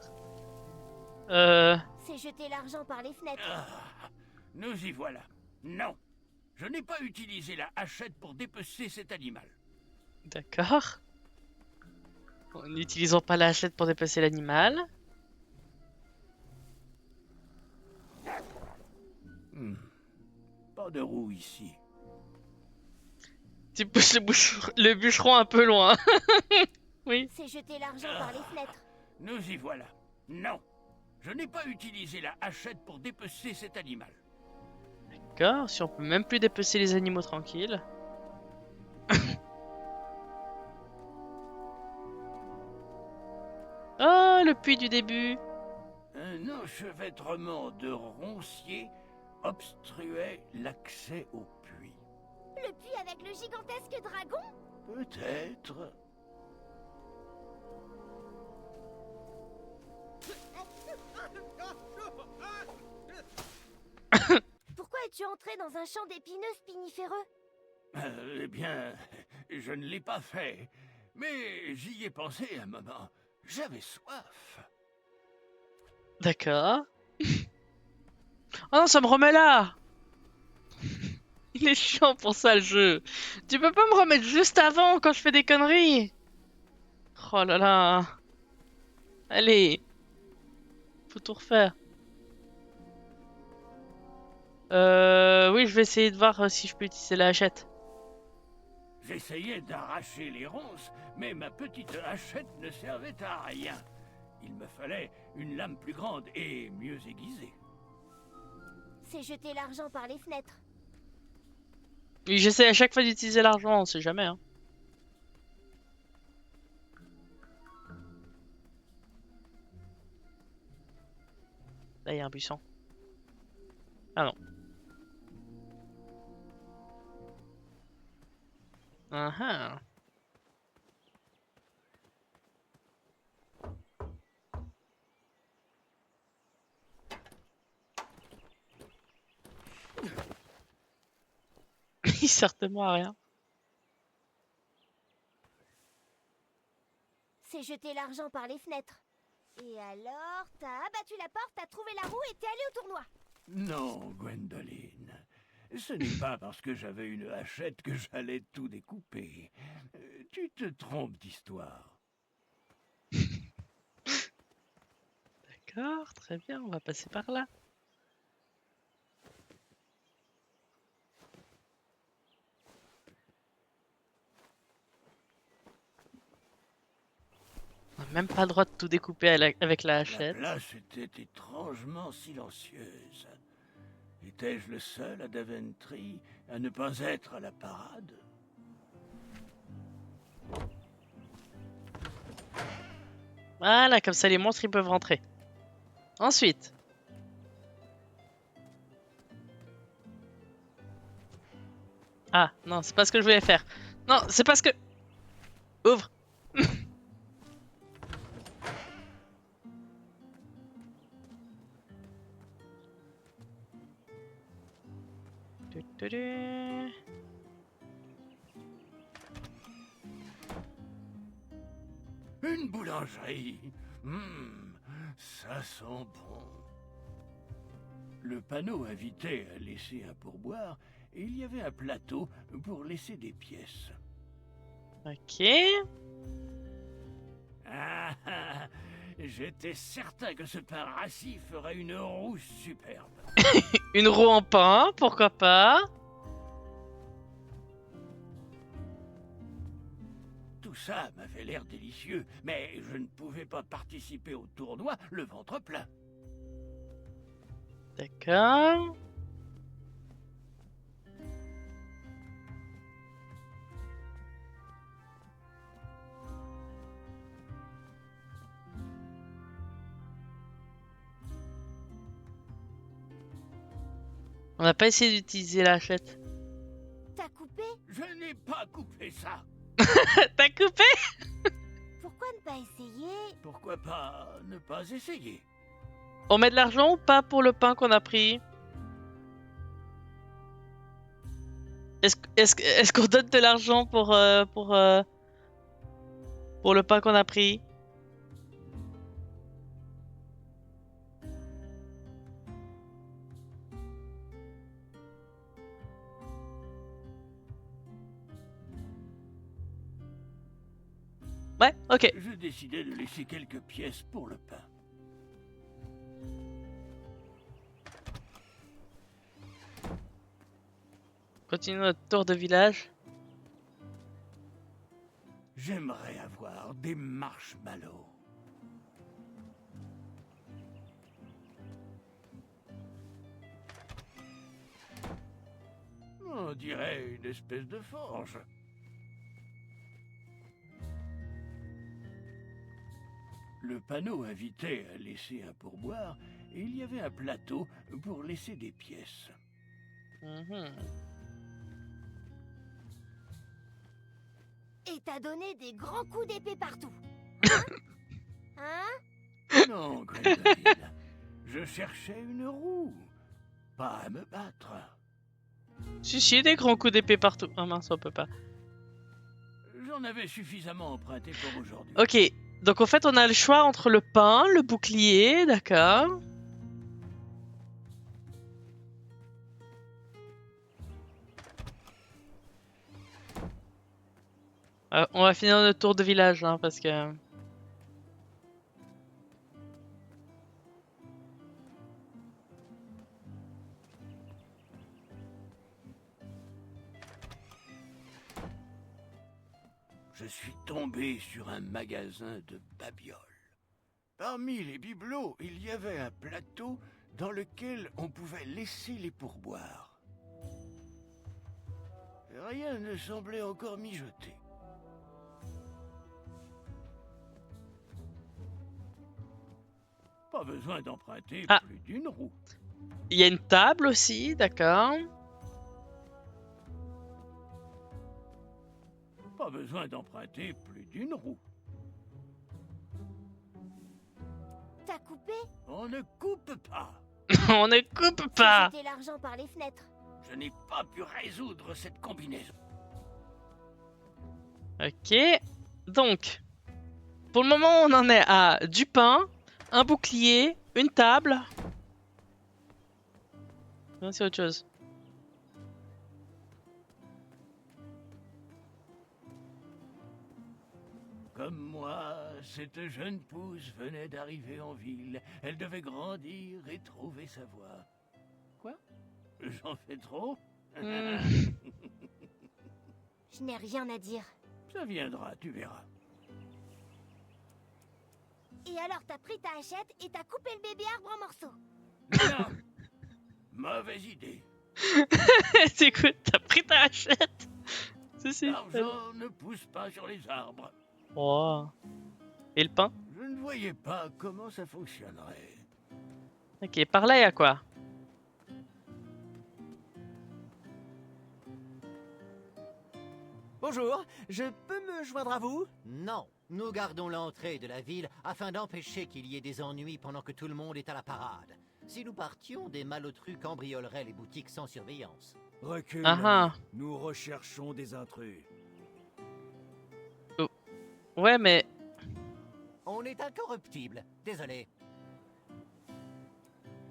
C'est jeter l'argent par les fenêtres. Ah, nous y voilà. Non, je n'ai pas utilisé la hachette pour dépecer cet animal. D'accord. Bon, n'utilisons pas la hachette pour déplacer l'animal. Pas de roue ici. Tu pousses le bûcheron un peu loin. Oui. C'est jeter l'argent par les fenêtres. Nous y voilà. Non, je n'ai pas utilisé la hachette pour dépecer cet animal. D'accord, si on peut même plus dépecer les animaux tranquilles. Oh, le puits du début. Un enchevêtrement de ronciers obstruait l'accès au puits. Le puits avec le gigantesque dragon? Peut-être. Pourquoi es-tu entré dans un champ d'épineux spiniféreux? Eh bien, je ne l'ai pas fait. Mais j'y ai pensé un moment. J'avais soif. D'accord. Oh non, ça me remet là! Il est chiant pour ça le jeu. Tu peux pas me remettre juste avant quand je fais des conneries? Oh là là. Allez. Faut tout refaire. Oui, je vais essayer de voir si je peux utiliser la hachette. J'essayais d'arracher les ronces, mais ma petite hachette ne servait à rien. Il me fallait une lame plus grande et mieux aiguisée. C'est jeter l'argent par les fenêtres. Oui, j'essaie à chaque fois d'utiliser l'argent, on sait jamais, hein. Là, il y a un buisson. Ah non. Ah ah. Il certainement à rien. C'est jeter l'argent par les fenêtres. Et alors, t'as abattu la porte, t'as trouvé la roue et t'es allé au tournoi. Non, Gwendoline. Ce n'est pas parce que j'avais une hachette que j'allais tout découper. Tu te trompes d'histoire. D'accord, très bien, on va passer par là. On n'a même pas le droit de tout découper avec la La hachette. place était étrangement silencieuse. Étais-je le seul à Daventry à ne pas être à la parade? Voilà, comme ça les monstres ils peuvent rentrer. Ensuite. Ah, non, c'est pas ce que je voulais faire. Non, c'est parce que... Ouvre. Tu. Une boulangerie. Ça sent bon. Le panneau invitait à laisser un pourboire et il y avait un plateau pour laisser des pièces. Ok. Ah, ah, j'étais certain que ce pain rassis ferait une roue superbe. Une roue en pain, pourquoi pas. Tout ça m'avait l'air délicieux, mais je ne pouvais pas participer au tournoi le ventre plein. D'accord. On n'a pas essayé d'utiliser la hachette. T'as coupé? Je n'ai pas coupé ça. T'as coupé? Pourquoi ne pas essayer? Pourquoi pas ne pas essayer? On met de l'argent ou pas pour le pain qu'on a pris? Est-ce qu'on donne de l'argent pour le pain qu'on a pris? Ouais, ok. Je décidai de laisser quelques pièces pour le pain. Continue notre tour de village. J'aimerais avoir des marshmallows. On dirait une espèce de forge. Le panneau invitait à laisser un pourboire et il y avait un plateau pour laisser des pièces. Mhm. Et t'as donné des grands coups d'épée partout. Hein? Non, Gwendoline, je cherchais une roue, pas à me battre. Si, des grands coups d'épée partout. Ah mince, on peut pas. J'en avais suffisamment emprunté pour aujourd'hui. Ok, donc en fait on a le choix entre le pain, le bouclier, d'accord. On va finir notre tour de village, hein, parce que... Je suis tombé sur un magasin de babioles. Parmi les bibelots, il y avait un plateau dans lequel on pouvait laisser les pourboires. Rien ne semblait encore mijoter. Pas besoin d'emprunter Ah. plus d'une roue. Il y a une table aussi, d'accord. Pas besoin d'emprunter plus d'une roue. T'as coupé? On ne coupe pas. On ne coupe J'ai pas. jeté l'argent par les fenêtres. Je n'ai pas pu résoudre cette combinaison. Ok, donc, pour le moment on en est à du pain, un bouclier, une table. Non, c'est autre chose. Comme moi, cette jeune pousse venait d'arriver en ville. Elle devait grandir et trouver sa voie. Quoi? J'en fais trop? Hmm. Je n'ai rien à dire. Ça viendra, tu verras. Et alors t'as pris ta hachette et t'as coupé le bébé arbre en morceaux. Non. Mauvaise idée. C'est cool, t'as pris ta hachette. Si. L'argent ne pousse pas sur les arbres. Oh. Et le pain? Je ne voyais pas comment ça fonctionnerait. Ok, par là, il y a quoi? Bonjour, je peux me joindre à vous? Non, nous gardons l'entrée de la ville afin d'empêcher qu'il y ait des ennuis pendant que tout le monde est à la parade. Si nous partions, des malotrus cambrioleraient les boutiques sans surveillance. Recule, Ah ah. ami. Nous recherchons des intrus. Ouais, mais... On est incorruptible, désolé.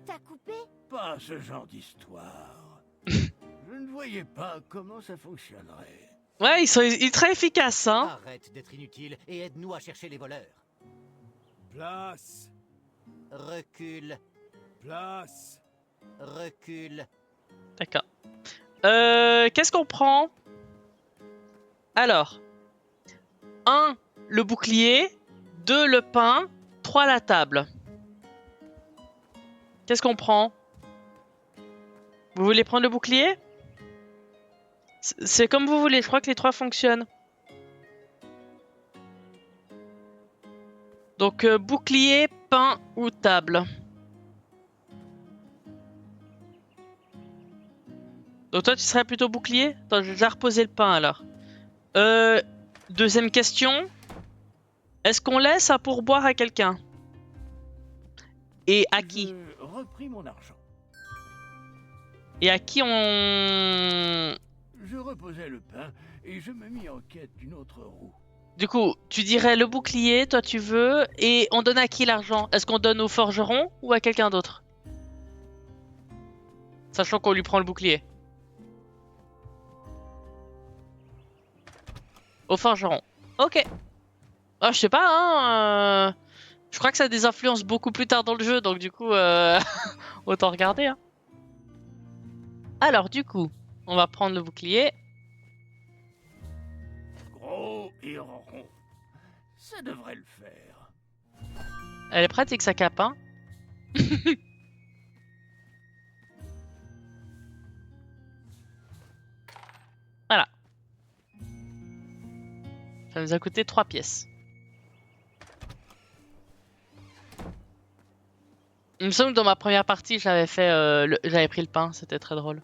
T'as coupé? Pas ce genre d'histoire. Je ne voyais pas comment ça fonctionnerait. Ouais, ils sont très efficaces, hein. Arrête d'être inutile et aide-nous à chercher les voleurs. Place. Recule, Place. recule. D'accord. Qu'est-ce qu'on prend? Alors, 1, le bouclier, 2, le pain, 3, la table. Qu'est-ce qu'on prend? Vous voulez prendre le bouclier? C'est comme vous voulez, je crois que les 3 fonctionnent. Donc, bouclier, pain ou table. Donc toi, tu serais plutôt bouclier? Attends, j'ai déjà reposé le pain alors. Deuxième question. Est-ce qu'on laisse un pourboire à quelqu'un? Et à qui? J'ai repris mon argent. Et à qui on... Je reposais le pain et je me mis en quête d'une autre roue. Du coup, tu dirais le bouclier, toi tu veux, et on donne à qui l'argent? Est-ce qu'on donne au forgeron ou à quelqu'un d'autre? Sachant qu'on lui prend le bouclier. Au forgeron. Ok. Ah, je sais pas, hein. Je crois que ça a des influences beaucoup plus tard dans le jeu, donc du coup, autant regarder. Hein. Alors, du coup, on va prendre le bouclier. Gros et rond. Ça devrait le faire. Elle est pratique sa cape, hein. Voilà. Ça nous a coûté 3 pièces. Il me semble que dans ma première partie, j'avais fait, j'avais pris le pain, c'était très drôle.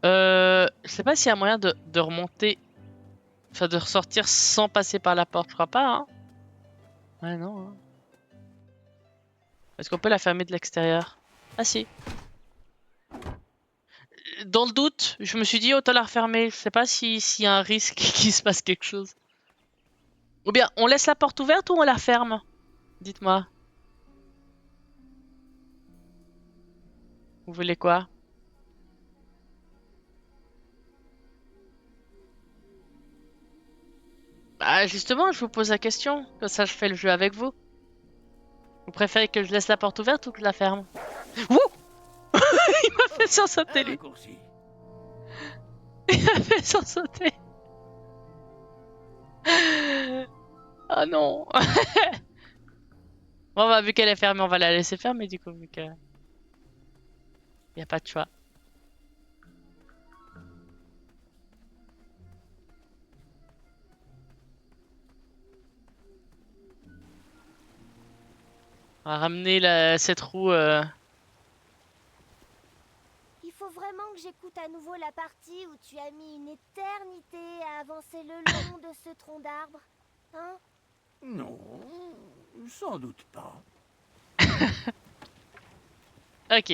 Je sais pas s'il y a moyen de remonter, enfin de ressortir sans passer par la porte, je crois pas, hein. Ouais, non. Hein. Est-ce qu'on peut la fermer de l'extérieur? Ah si. Dans le doute, je me suis dit autant la refermer. Je sais pas s'il y a un risque qu'il se passe quelque chose. Ou bien on laisse la porte ouverte ou on la ferme? Dites-moi. Vous voulez quoi? Bah justement, je vous pose la question. Comme ça, je fais le jeu avec vous. Vous préférez que je laisse la porte ouverte ou que je la ferme? Ouh! Il m'a fait sursauter Un lui. raccourci. Il m'a fait sursauter. Oh non. Bon bah vu qu'elle est fermée, on va la laisser fermer du coup vu que y a pas de choix. On va ramener cette roue. Il faut vraiment que j'écoute à nouveau la partie où tu as mis une éternité à avancer le long de ce tronc d'arbre. Hein? Non, sans doute pas. Ok.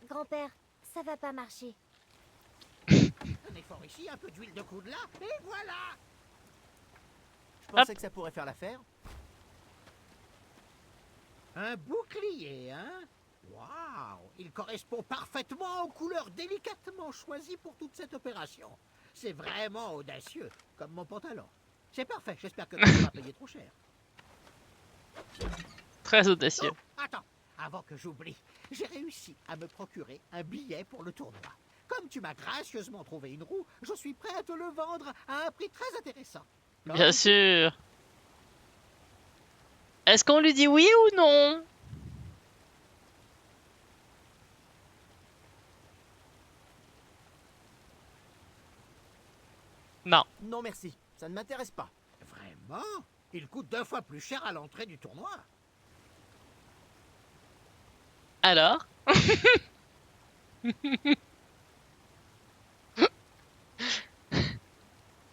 Grand-père, ça va pas marcher. Un effort ici, un peu d'huile de coude là, et voilà. Je pensais que ça pourrait faire l'affaire. Un bouclier, hein? Waouh! Il correspond parfaitement aux couleurs délicatement choisies pour toute cette opération. C'est vraiment audacieux, comme mon pantalon. C'est parfait, j'espère que tu ne vas pas payer trop cher. Très audacieux. Oh, attends, avant que j'oublie, j'ai réussi à me procurer un billet pour le tournoi. Comme tu m'as gracieusement trouvé une roue, je suis prêt à te le vendre à un prix très intéressant. Bien sûr. Est-ce qu'on lui dit oui ou non? Non. Non merci, ça ne m'intéresse pas. Vraiment? Il coûte 2 fois plus cher à l'entrée du tournoi. Alors?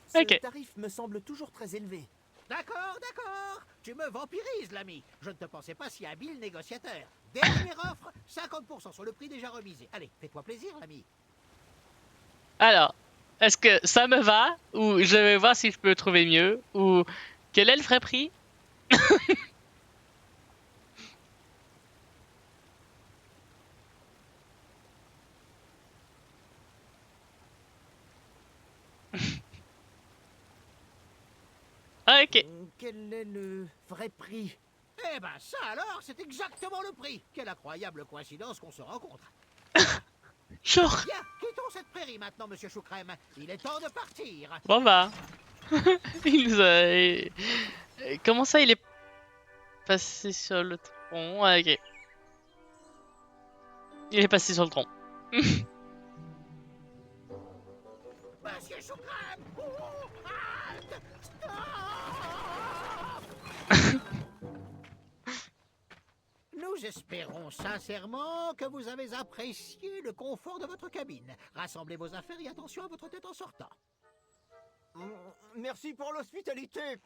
Ce Ok. tarif me semble toujours très élevé. D'accord, d'accord. Tu me vampirises, l'ami. Je ne te pensais pas si habile négociateur. Dernière offre, 50% sur le prix déjà remisé. Allez, fais-toi plaisir, l'ami. Alors, est-ce que ça me va? Ou je vais voir si je peux trouver mieux? Ou quel est le vrai prix? Ah, ok. Quel est le vrai prix? Eh ben ça alors, c'est exactement le prix. Quelle incroyable coïncidence qu'on se rencontre. Genre. Bien, quittons cette prairie maintenant, monsieur Choucrème. Il est temps de partir. Bon bah. Il nous a... Comment ça, il est passé sur le tronc? Ah, ok. Il est passé sur le tronc. Monsieur Choucrème! Oh, halte! Stop! Nous espérons sincèrement que vous avez apprécié le confort de votre cabine. Rassemblez vos affaires et attention à votre tête en sortant. Merci pour l'hospitalité.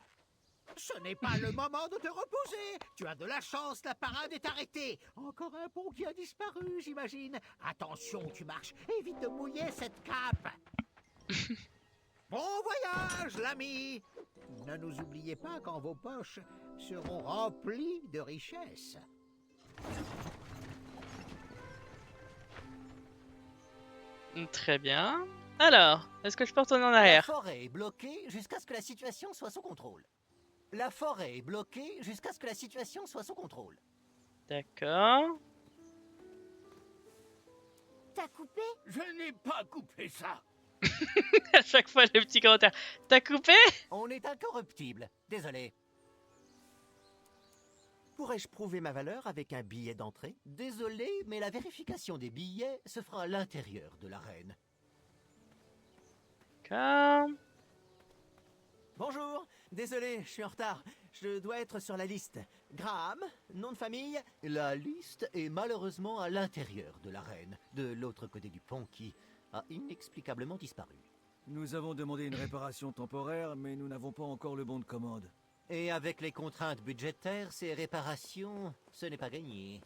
Ce n'est pas le moment de te reposer. Tu as de la chance, la parade est arrêtée. Encore un pont qui a disparu, j'imagine. Attention où tu marches, évite de mouiller cette cape. Bon voyage, l'ami. Ne nous oubliez pas quand vos poches seront remplies de richesses. Très bien. Alors, est-ce que je peux retourner en La arrière? forêt est bloquée jusqu'à ce que la situation soit sous contrôle. La forêt est bloquée jusqu'à ce que la situation soit sous contrôle. D'accord. T'as coupé? Je n'ai pas coupé ça. À chaque fois, les petits commentaires. T'as coupé? On est incorruptible. Désolé. Pourrais-je prouver ma valeur avec un billet d'entrée? Désolé, mais la vérification des billets se fera à l'intérieur de l'arène. D'accord. Bonjour, désolé, je suis en retard. Je dois être sur la liste. Graham, nom de famille? La liste est malheureusement à l'intérieur de l'arène, de l'autre côté du pont qui a inexplicablement disparu. Nous avons demandé une réparation temporaire, mais nous n'avons pas encore le bon de commande. Et avec les contraintes budgétaires, ces réparations, ce n'est pas gagné.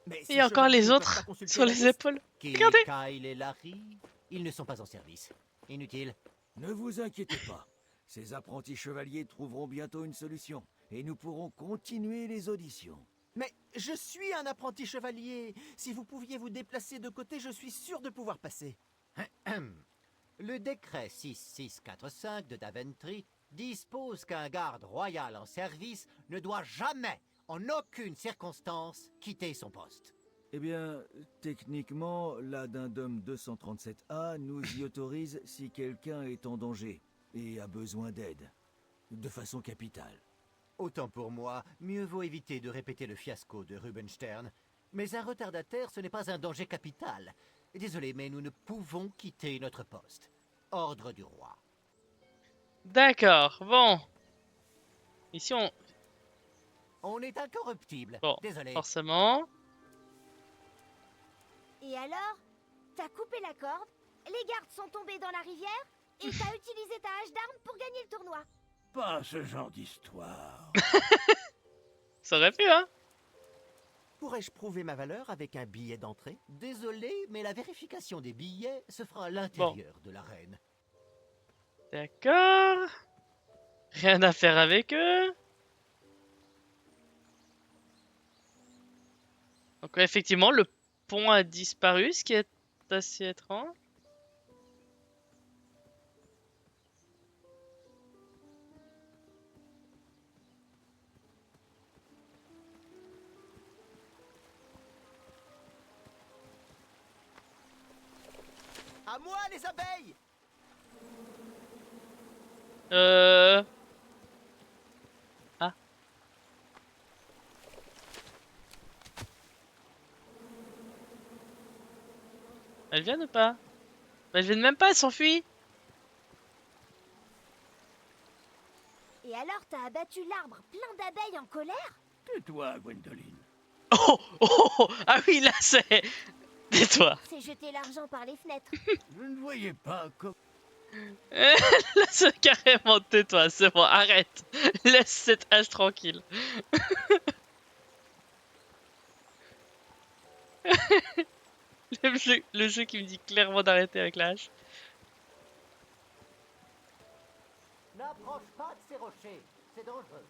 Mais Il y a encore les autres sur les épaules. Kay, Regardez. Kyle et Larry, ils ne sont pas en service. Inutile. Ne vous inquiétez pas. Ces apprentis chevaliers trouveront bientôt une solution, et nous pourrons continuer les auditions. Mais je suis un apprenti chevalier. Si vous pouviez vous déplacer de côté, je suis sûr de pouvoir passer. Le décret 6645 de Daventry dispose qu'un garde royal en service ne doit jamais, en aucune circonstance, quitter son poste. Eh bien, techniquement, l'addendum 237A nous y autorise si quelqu'un est en danger et a besoin d'aide. De façon capitale. Autant pour moi, mieux vaut éviter de répéter le fiasco de Rubenstern. Mais un retardataire, ce n'est pas un danger capital. Désolé, mais nous ne pouvons quitter notre poste. Ordre du roi. D'accord, bon. Ici, On est incorruptible. Bon, Désolé. forcément. Et alors? T'as coupé la corde, les gardes sont tombés dans la rivière, et t'as utilisé ta hache d'arme pour gagner le tournoi. Pas ce genre d'histoire. Ça aurait pu, hein? Pourrais-je prouver ma valeur avec un billet d'entrée? Désolé, mais la vérification des billets se fera à l'intérieur de l'arène. D'accord. Rien à faire avec eux. Donc, ouais, effectivement, le pont a disparu, ce qui est assez étrange. À moi, les abeilles! Ah. Elles viennent ou pas? Bah, elles viennent même pas, elles s'enfuient. Et alors t'as abattu l'arbre plein d'abeilles en colère? Tais-toi, Gwendoline. Oh, oh, oh, ah oui, là, c'est... Tais-toi. C'est jeter l'argent par les fenêtres. Vous ne voyez pas comme... Là, c'est carrément tais-toi, c'est bon, arrête. Laisse cette hache tranquille. Le jeu qui me dit clairement d'arrêter avec la hache. N'approche pas de ces rochers, c'est dangereux.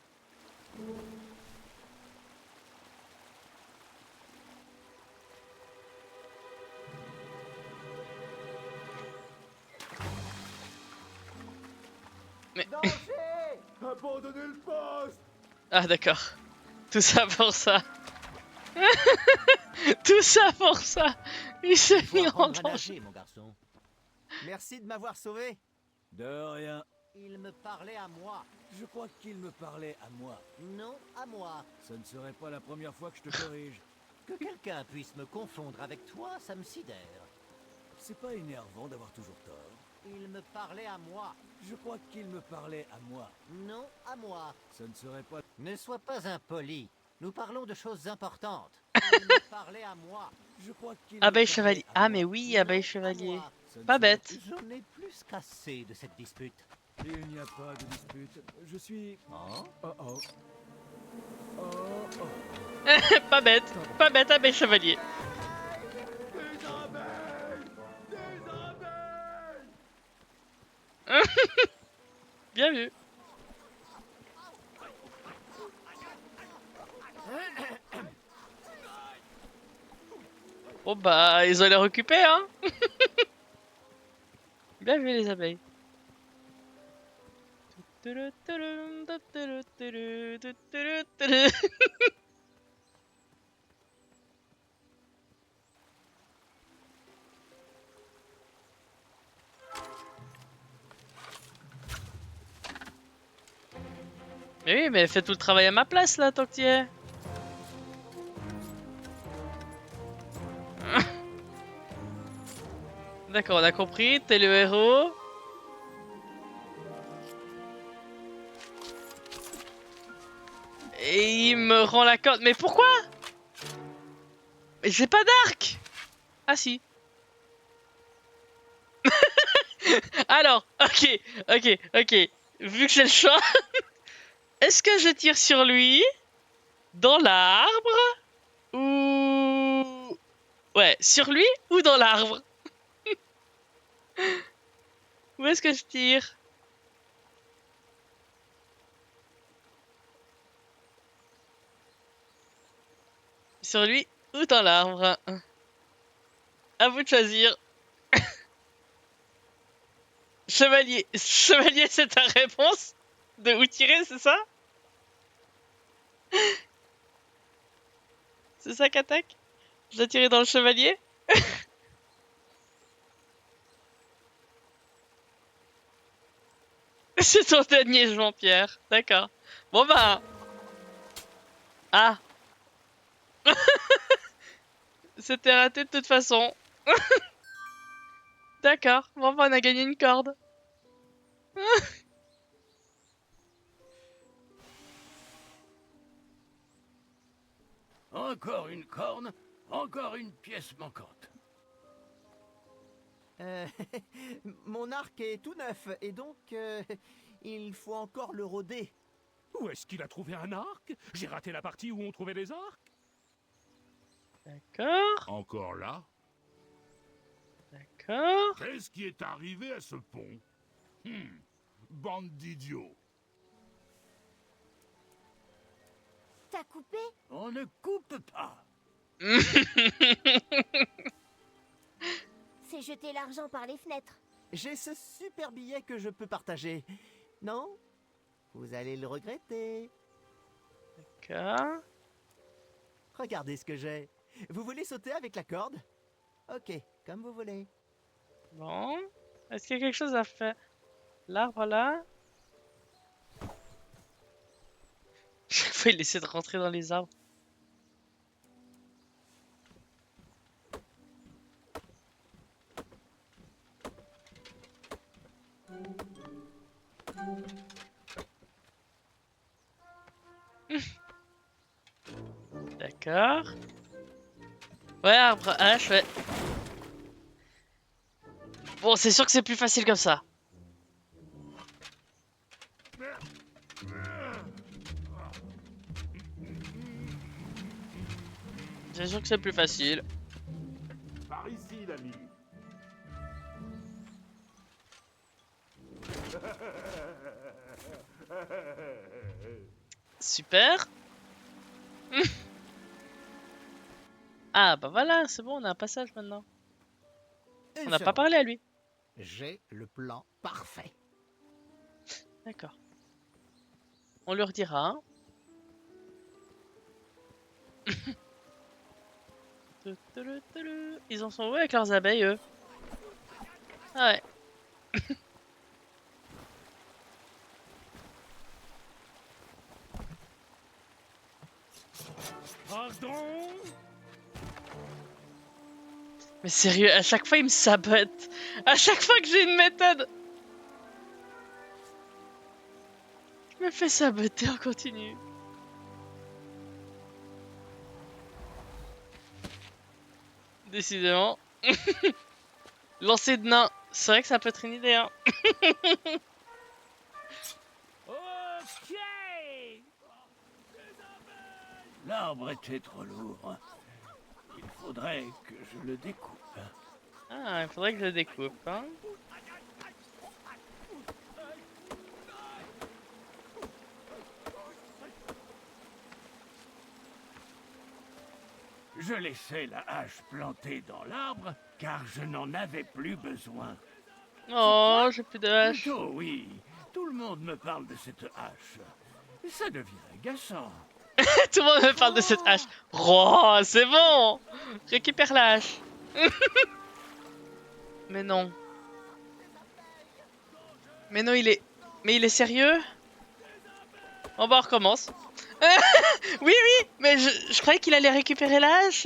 Mais... Danger! Abandonnez le poste! Ah d'accord. Tout ça pour ça. Tout ça pour ça. Il s'est Faut mis en apprendre à danger. nager, mon garçon. Merci de m'avoir sauvé. De rien. Il me parlait à moi. Je crois qu'il me parlait à moi. Non, à moi. Ce ne serait pas la première fois que je te corrige. Que quelqu'un puisse me confondre avec toi, ça me sidère. C'est pas énervant d'avoir toujours tort. Il me parlait à moi. Je crois qu'il me parlait à moi. Non, à moi. Ce ne serait pas... Ne sois pas impoli. Nous parlons de choses importantes. Il me parlait à moi. Je crois qu'il Abeille me parlait chevalier. à Ah moi. mais oui, abeille Non, à chevalier. moi. Ce ne Pas serait- bête. J'en ai plus qu'assez de cette dispute. Il n'y a pas de dispute. Je suis... Oh. Oh oh. Oh oh. Pas bête. Pas bête, abeille chevalier. Des abeilles! Des abeilles! Bien vu. Bon bah, ils ont les récupérer, hein. Bien vu les abeilles. Mais oui, mais fais tout le travail à ma place là, tant que t'y es. D'accord, on a compris, t'es le héros. Et il me rend la corde. Mais pourquoi? Mais j'ai pas d'arc. Ah si. Alors, ok. Vu que j'ai le choix, est-ce que je tire sur lui, dans l'arbre, ou... Ouais, sur lui ou dans l'arbre? Où est-ce que je tire? Sur lui ou dans l'arbre? À vous de choisir. Chevalier. Chevalier, c'est ta réponse? De où tirer, c'est ça? C'est ça qu'attaque? Je dois tirer dans le chevalier? C'est ton dernier, Jean-Pierre. D'accord. Bon bah... Ah. C'était raté de toute façon. D'accord. Bon bah on a gagné une corde. Encore une corne, encore une pièce manquante. Euh, Mon arc est tout neuf, et donc il faut encore le rôder. Où est-ce qu'il a trouvé un arc? J'ai raté la partie où on trouvait les arcs. D'accord. Encore là? D'accord. Qu'est-ce qui est arrivé à ce pont? Bande d'idiots. T'as coupé? On ne coupe pas. C'est jeter l'argent par les fenêtres. J'ai ce super billet que je peux partager. Non? Vous allez le regretter. D'accord. Regardez ce que j'ai. Vous voulez sauter avec la corde? Ok, comme vous voulez. Bon. Est-ce qu'il y a quelque chose à faire? L'arbre là. Chaque fois il essaie de rentrer dans les arbres. D'accord. Ouais, arbre hache, ouais. Bon, c'est sûr que c'est plus facile comme ça. C'est sûr que c'est plus facile. Par ici, l'ami. Super. Ah bah voilà, c'est bon, on a un passage maintenant. On n'a pas parlé à lui. J'ai le plan parfait. D'accord. On leur dira. Hein. Ils en sont où avec leurs abeilles, eux? Ah ouais. Pardon? Mais sérieux, à chaque fois, ils me sabotent. À chaque fois que j'ai une méthode. Je me fais saboter en continu. Décidément. Lancer de nain. C'est vrai que ça peut être une idée, hein. Ok. L'arbre était trop lourd. Il faudrait que je le découpe. Ah, il faudrait que je le découpe, hein. Je laissais la hache plantée dans l'arbre car je n'en avais plus besoin. Oh, j'ai plus de hache. Plutôt, oui. Tout le monde me parle de cette hache. Ça devient agaçant. Tout le monde me parle de cette hache. Oh, c'est bon. Récupère la hache. Mais non. Mais non, il est... Mais il est sérieux? Bon bah on recommence. Oui, mais je croyais qu'il allait récupérer la hache.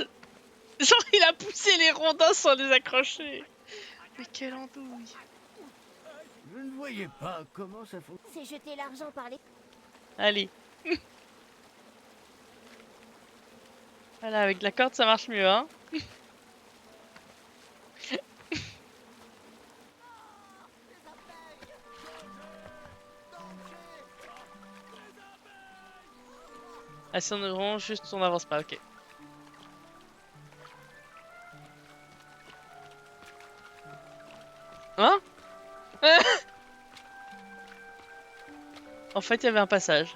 Genre il a poussé les rondins sans les accrocher. Mais quelle andouille. Je ne voyais pas comment ça fonctionne. C'est jeter l'argent par les... Allez. Voilà, avec la corde, ça marche mieux, hein. Ah, si on rond, juste on n'avance pas, ok. Hein? En fait, il y avait un passage.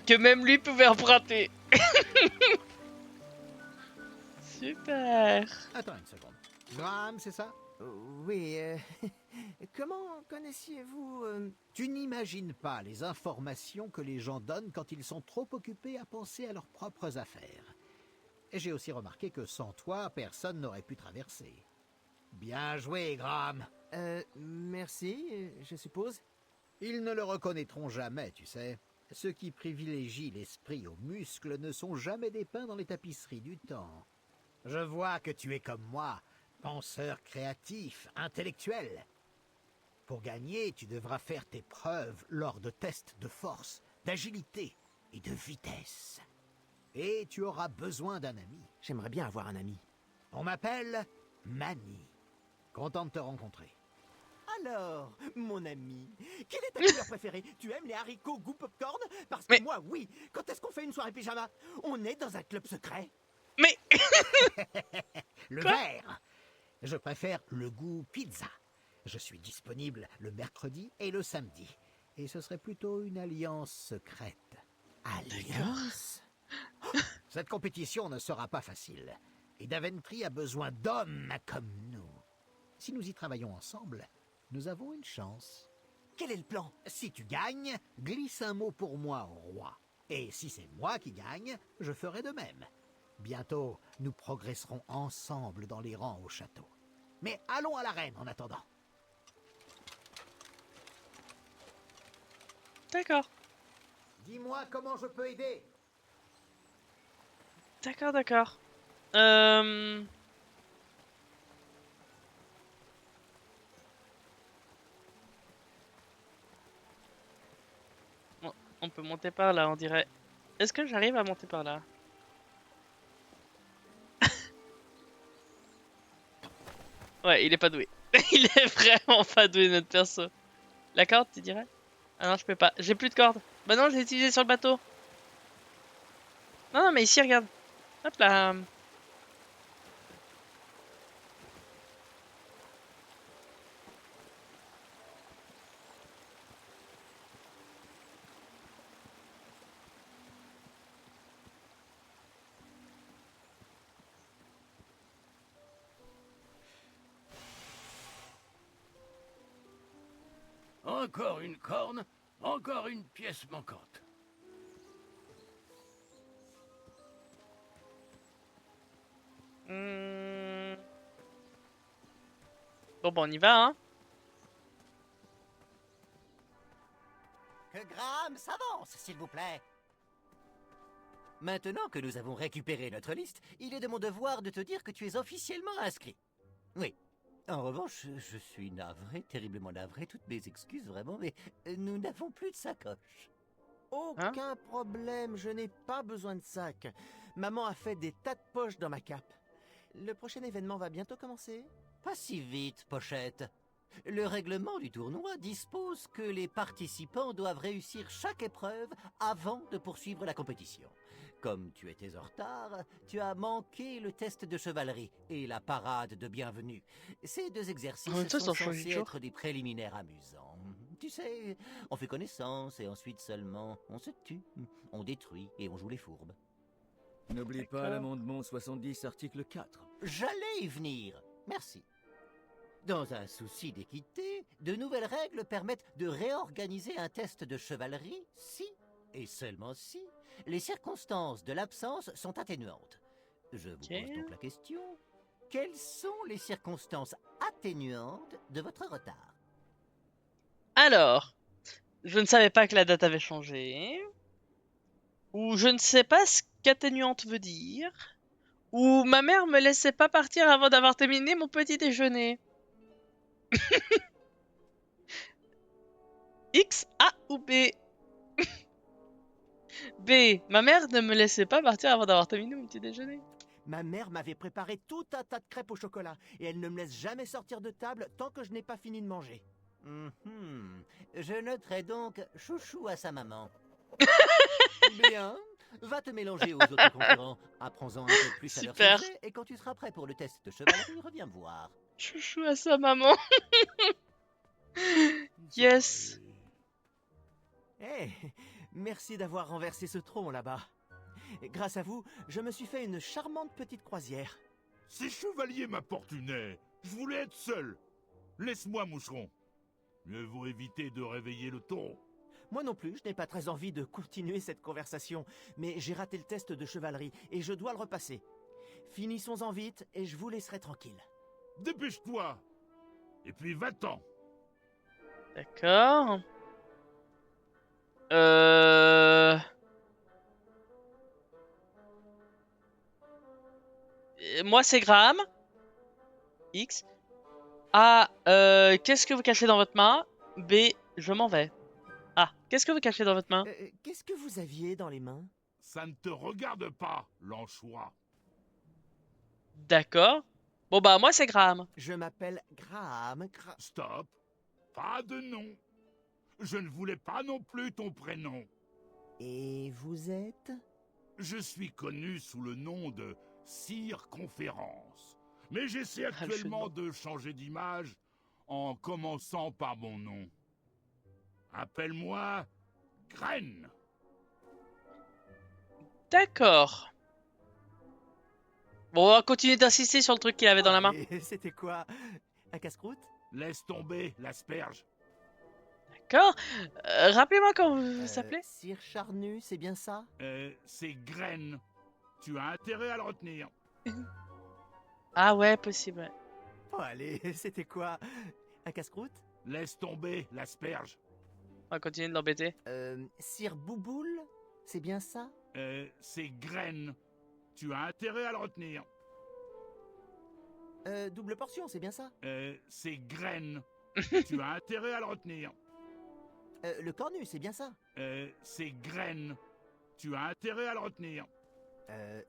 Que même lui pouvait emprunter. Super. Attends une seconde. Graham, c'est ça? Oui, comment connaissiez-vous... Tu n'imagines pas les informations que les gens donnent quand ils sont trop occupés à penser à leurs propres affaires. Et j'ai aussi remarqué que sans toi, personne n'aurait pu traverser. Bien joué, Graham. Merci, je suppose. Ils ne le reconnaîtront jamais, tu sais. Ceux qui privilégient l'esprit aux muscles ne sont jamais dépeints dans les tapisseries du temps. Je vois que tu es comme moi, penseur créatif, intellectuel. Pour gagner, tu devras faire tes preuves lors de tests de force, d'agilité et de vitesse. Et tu auras besoin d'un ami. J'aimerais bien avoir un ami. On m'appelle Manny. Content de te rencontrer. Alors, mon ami, quelle est ta couleur préférée? Tu aimes les haricots goût popcorn? Parce que Mais- moi, oui. Quand est-ce qu'on fait une soirée pyjama? On est dans un club secret. Mais Le Quoi? vert. Je préfère le goût pizza. Je suis disponible le mercredi et le samedi. Et ce serait plutôt une alliance secrète. Alliance? Cette compétition ne sera pas facile. Et Daventry a besoin d'hommes comme nous. Si nous y travaillons ensemble, nous avons une chance. Quel est le plan? Si tu gagnes, glisse un mot pour moi au roi. Et si c'est moi qui gagne, je ferai de même. Bientôt, nous progresserons ensemble dans les rangs au château. Mais allons à l'arène en attendant. d'accord, Dis-moi comment je peux aider. d'accord, d'accord. Bon, on peut monter par là, on dirait. Est-ce que j'arrive à monter par là? Ouais, il est pas doué. Il est vraiment pas doué, notre perso. La corde, tu dirais? Ah non, je peux pas. J'ai plus de corde. Bah non, je l'ai utilisé sur le bateau. Non, non, mais ici, regarde. Hop là. Encore une corne, encore une pièce manquante. Hmm. Bon, bah, on y va, hein. Que Graham s'avance, s'il vous plaît. Maintenant que nous avons récupéré notre liste, il est de mon devoir de te dire que tu es officiellement inscrit. Oui. En revanche, je suis navré, terriblement navré, toutes mes excuses vraiment, mais nous n'avons plus de sacoche. Aucun problème, je n'ai pas besoin de sac. Maman a fait des tas de poches dans ma cape. Le prochain événement va bientôt commencer. Pas si vite, Pochette. Le règlement du tournoi dispose que les participants doivent réussir chaque épreuve avant de poursuivre la compétition. Comme tu étais en retard, tu as manqué le test de chevalerie et la parade de bienvenue. Ces deux exercices En même temps, sont ça change censés du jour. être des préliminaires amusants. Tu sais, on fait connaissance et ensuite seulement on se tue, on détruit et on joue les fourbes. N'oublie pas l'amendement 70, article 4. J'allais y venir. Merci. Dans un souci d'équité, de nouvelles règles permettent de réorganiser un test de chevalerie si, et seulement si, les circonstances de l'absence sont atténuantes. Je vous pose donc la question. Quelles sont les circonstances atténuantes de votre retard? Alors, je ne savais pas que la date avait changé. Ou je ne sais pas ce qu'atténuante veut dire. Ou ma mère me laissait pas partir avant d'avoir terminé mon petit déjeuner. X, A ou B? B. Ma mère ne me laissait pas partir avant d'avoir terminé mon petit déjeuner. Ma mère m'avait préparé tout un tas de crêpes au chocolat et elle ne me laisse jamais sortir de table tant que je n'ai pas fini de manger. Mhm. Je noterai donc chouchou à sa maman. Bien. Va te mélanger aux autres concurrents. Apprends-en un peu plus à leur Super. sujet et quand tu seras prêt pour le test de chevalerie, reviens me voir. Chouchou à sa maman. Yes. Eh, merci d'avoir renversé ce tronc là-bas. Grâce à vous, je me suis fait une charmante petite croisière. Ces chevaliers m'apportunaient. Je voulais être seul. Laisse-moi, moucheron. Mieux vaut éviter de réveiller le taureau. Moi non plus, je n'ai pas très envie de continuer cette conversation, mais j'ai raté le test de chevalerie et je dois le repasser. Finissons-en vite et je vous laisserai tranquille. Dépêche-toi. Et puis va-t'en. D'accord. Moi, c'est Graham. X. A. Qu'est-ce que vous cachez dans votre main? B. Je m'en vais. A. Qu'est-ce que vous cachez dans votre main? Qu'est-ce que vous aviez dans les mains? Ça ne te regarde pas, l'anchois. D'accord. Bon bah moi c'est Graham. Je m'appelle Graham. Stop. Pas de nom. Je ne voulais pas non plus ton prénom. Et vous êtes? Je suis connu sous le nom de Sire Conférence. Mais j'essaie actuellement de changer d'image en commençant par mon nom. Appelle-moi Graine. D'accord. Bon, on va continuer d'insister sur le truc qu'il avait dans la main. C'était quoi? Un casse-croûte? Laisse tomber l'asperge. D'accord. Rappelez-moi comment vous vous appelez? Sire Charnu, c'est bien ça? C'est Graine. Tu as intérêt à le retenir. Ah ouais, possible. Ouais. Oh allez, c'était quoi? Un casse-croûte? Laisse tomber l'asperge. On va continuer de l'embêter. Sire Bouboule, c'est bien ça? C'est Graine. Tu as intérêt à le retenir. Double portion, c'est bien ça? C'est Graine. Tu as intérêt à le retenir. Le cornu, c'est bien ça? C'est Graine. Tu as intérêt à le retenir.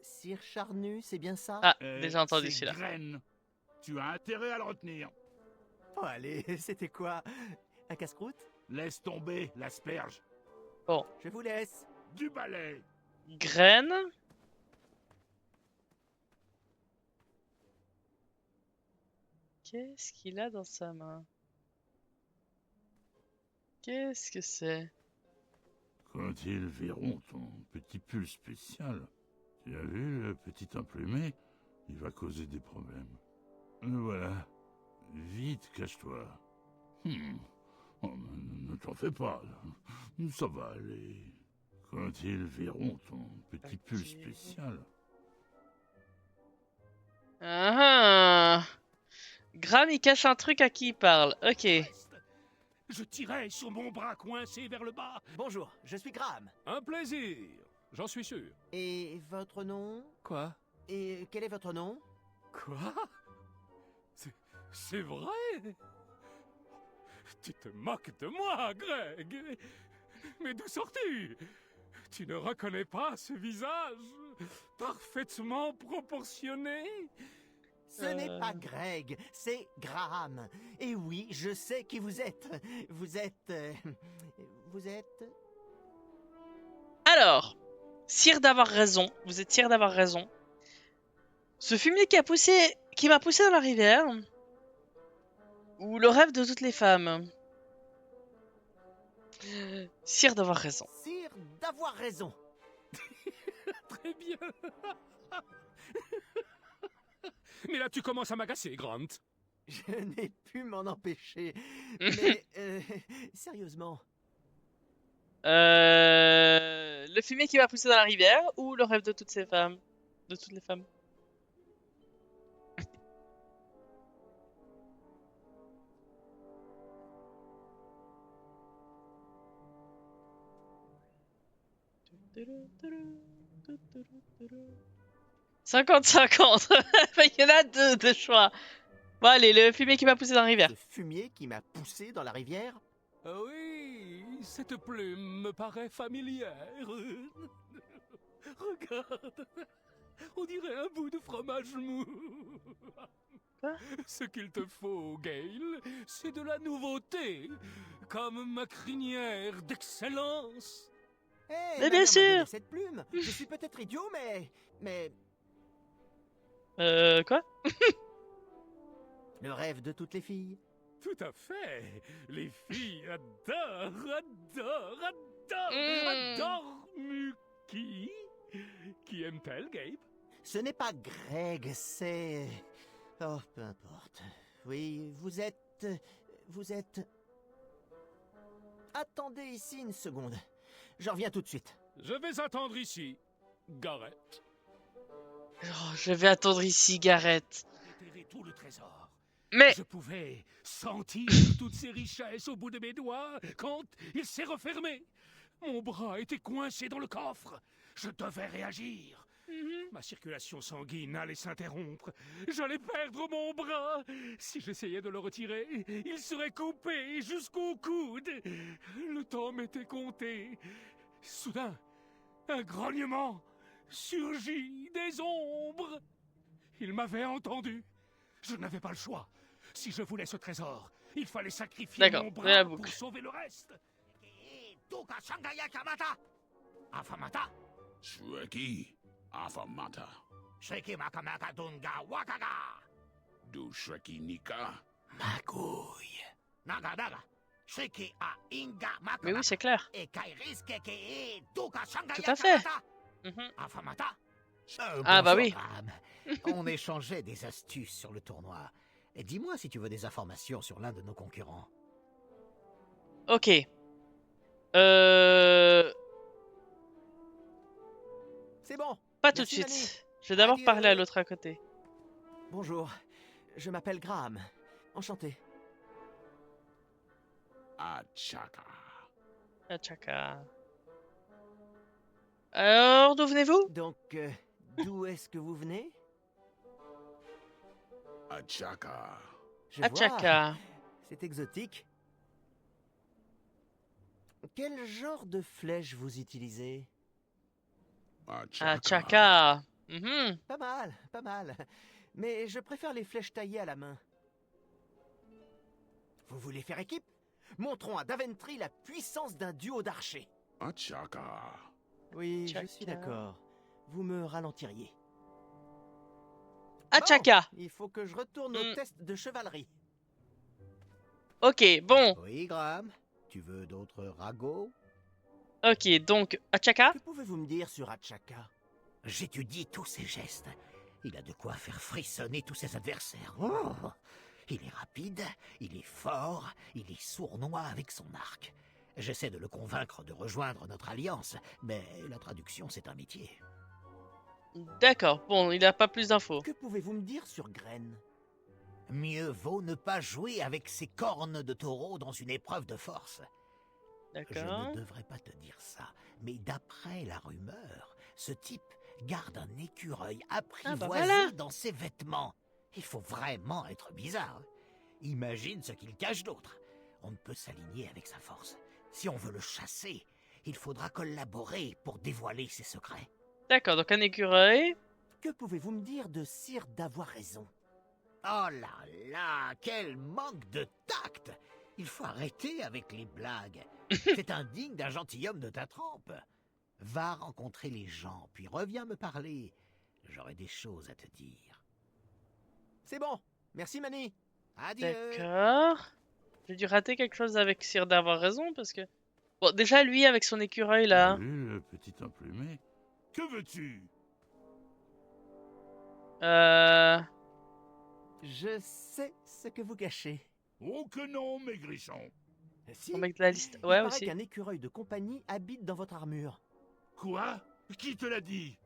Sire Charnu, c'est bien ça? Ah, déjà entendu c'est celui-là. Graine. Tu as intérêt à le retenir. Oh allez, c'était quoi? Un casse-croûte? Laisse tomber l'asperge. Bon. Je vous laisse. Du balai. Graine. Qu'est-ce qu'il a dans sa main? Qu'est-ce que c'est? Quand ils verront ton petit pull spécial, tu as vu le petit emplumé? Il va causer des problèmes. Voilà. Vite, cache-toi. Oh, ne t'en fais pas. Ça va aller. Quand ils verront ton petit pull spécial. Ah, Graham, il cache un truc à qui il parle. Ok. Je tirais sur mon bras coincé vers le bas. Bonjour, je suis Graham. Un plaisir, j'en suis sûr. Et votre nom? Quoi? Et quel est votre nom? Quoi? C'est vrai? Tu te moques de moi, Greg. Mais d'où sors-tu? Tu ne reconnais pas ce visage parfaitement proportionné? Ce n'est pas Greg, c'est Graham. Et oui, je sais qui vous êtes. Vous êtes... vous êtes... Alors, sire d'avoir raison. Vous êtes sire d'avoir raison. Ce fumier qui m'a poussé dans la rivière. Ou le rêve de toutes les femmes. Sire d'avoir raison. Sire d'avoir raison. Très bien. Mais là, tu commences à m'agacer, Grant. Je n'ai pu m'en empêcher. Mais, sérieusement. Le fumier qui m'a poussé dans la rivière ou le rêve de toutes ces femmes? De toutes les femmes. « 50-50 !» Il y en a deux de choix. Bon allez, le fumier qui m'a poussé dans la rivière. Ce fumier qui m'a poussé dans la rivière? Ah oui, cette plume me paraît familière. Regarde, on dirait un bout de fromage mou. Quoi? Ce qu'il te faut, Gale, c'est de la nouveauté, comme ma crinière d'excellence. Hé, Mais ma bien mère m'a donné sûr. cette plume. Je suis peut-être idiot, mais... Quoi? Le rêve de toutes les filles. Tout à fait. Les filles adorent Mm. Muki. Qui aime-t-elle, Gabe? Ce n'est pas Greg, c'est... Oh, peu importe. Oui, vous êtes... Attendez ici une seconde. Je reviens tout de suite. Je vais attendre ici, Gareth. Oh, je vais attendre ici, Gareth. Déterrer tout le trésor. Mais Je pouvais sentir toutes ces richesses au bout de mes doigts quand il s'est refermé. Mon bras était coincé dans le coffre. Je devais réagir. Ma circulation sanguine allait s'interrompre. J'allais perdre mon bras. Si j'essayais de le retirer, il serait coupé jusqu'au coude. Le temps m'était compté. Soudain, un grognement surgit des ombres. Il m'avait entendu. Je n'avais pas le choix. Si je voulais ce trésor, il fallait sacrifier D'accord, mon de la bras pour boucle. sauver le reste. Afamata, Shreki, Afamata, Shreki Makamaka Dunga Wakaga, Du Shreki Nika. Magouille, Nagadaga, Shreki A Inga Mais Makamaka, oui, c'est clair. et Kairis Keke Duka Shangaya Tout à fait. Kamata, Mhm. Afamata. Ah bah Bonjour, oui. Graham. On échangeait des astuces sur le tournoi. Et dis-moi si tu veux des informations sur l'un de nos concurrents. Ok. C'est bon. Pas tout de Merci, Manny. suite. Je vais d'abord Adieu. parler à l'autre à côté. Bonjour. Je m'appelle Graham. Enchanté. Achaka. Achaka. Alors, d'où venez-vous? Donc, d'où est-ce que vous venez? Achaka. Je vois. Achaka. C'est exotique. Quel genre de flèche vous utilisez? Achaka. Mhm. Pas mal, pas mal. Mais je préfère les flèches taillées à la main. Vous voulez faire équipe? Montrons à Daventry la puissance d'un duo d'archers. Achaka. Oui, je Chaka. suis d'accord. Vous me ralentiriez. Achaka. Bon, il faut que je retourne au test de chevalerie. Ok, bon. Oui, Graham. Tu veux d'autres ragots? Ok, donc, Achaka. Que pouvez-vous me dire sur Achaka? J'étudie tous ses gestes. Il a de quoi faire frissonner tous ses adversaires. Oh, il est rapide, il est fort, il est sournois avec son arc. J'essaie de le convaincre de rejoindre notre alliance, mais la traduction, c'est un métier. D'accord, bon, il n'a pas plus d'infos. Que pouvez-vous me dire sur Gren? Mieux vaut ne pas jouer avec ses cornes de taureau dans une épreuve de force. Je D'accord. ne devrais pas te dire ça, mais d'après la rumeur, ce type garde un écureuil apprivoisé voilà. dans ses vêtements. Il faut vraiment être bizarre. Imagine ce qu'il cache d'autre. On ne peut s'aligner avec sa force. Si on veut le chasser, il faudra collaborer pour dévoiler ses secrets. D'accord, donc un écureuil. Que pouvez-vous me dire de Sire d'avoir raison? Oh là là, quel manque de tact! Il faut arrêter avec les blagues. C'est indigne d'un gentilhomme de ta trempe. Va rencontrer les gens, puis reviens me parler. J'aurai des choses à te dire. C'est bon. Merci, Manny. Adieu. D'accord. J'ai dû rater quelque chose avec Sire d'avoir raison parce que... Bon, déjà, lui, avec son écureuil, là... T'as vu le petit emplumé? Que veux-tu? Je sais ce que vous cachez. Oh que non, maigrichon. Si. Son mec de la liste. Il Ouais, paraît aussi. qu'un écureuil de compagnie habite dans votre armure. Quoi? Qui te l'a dit?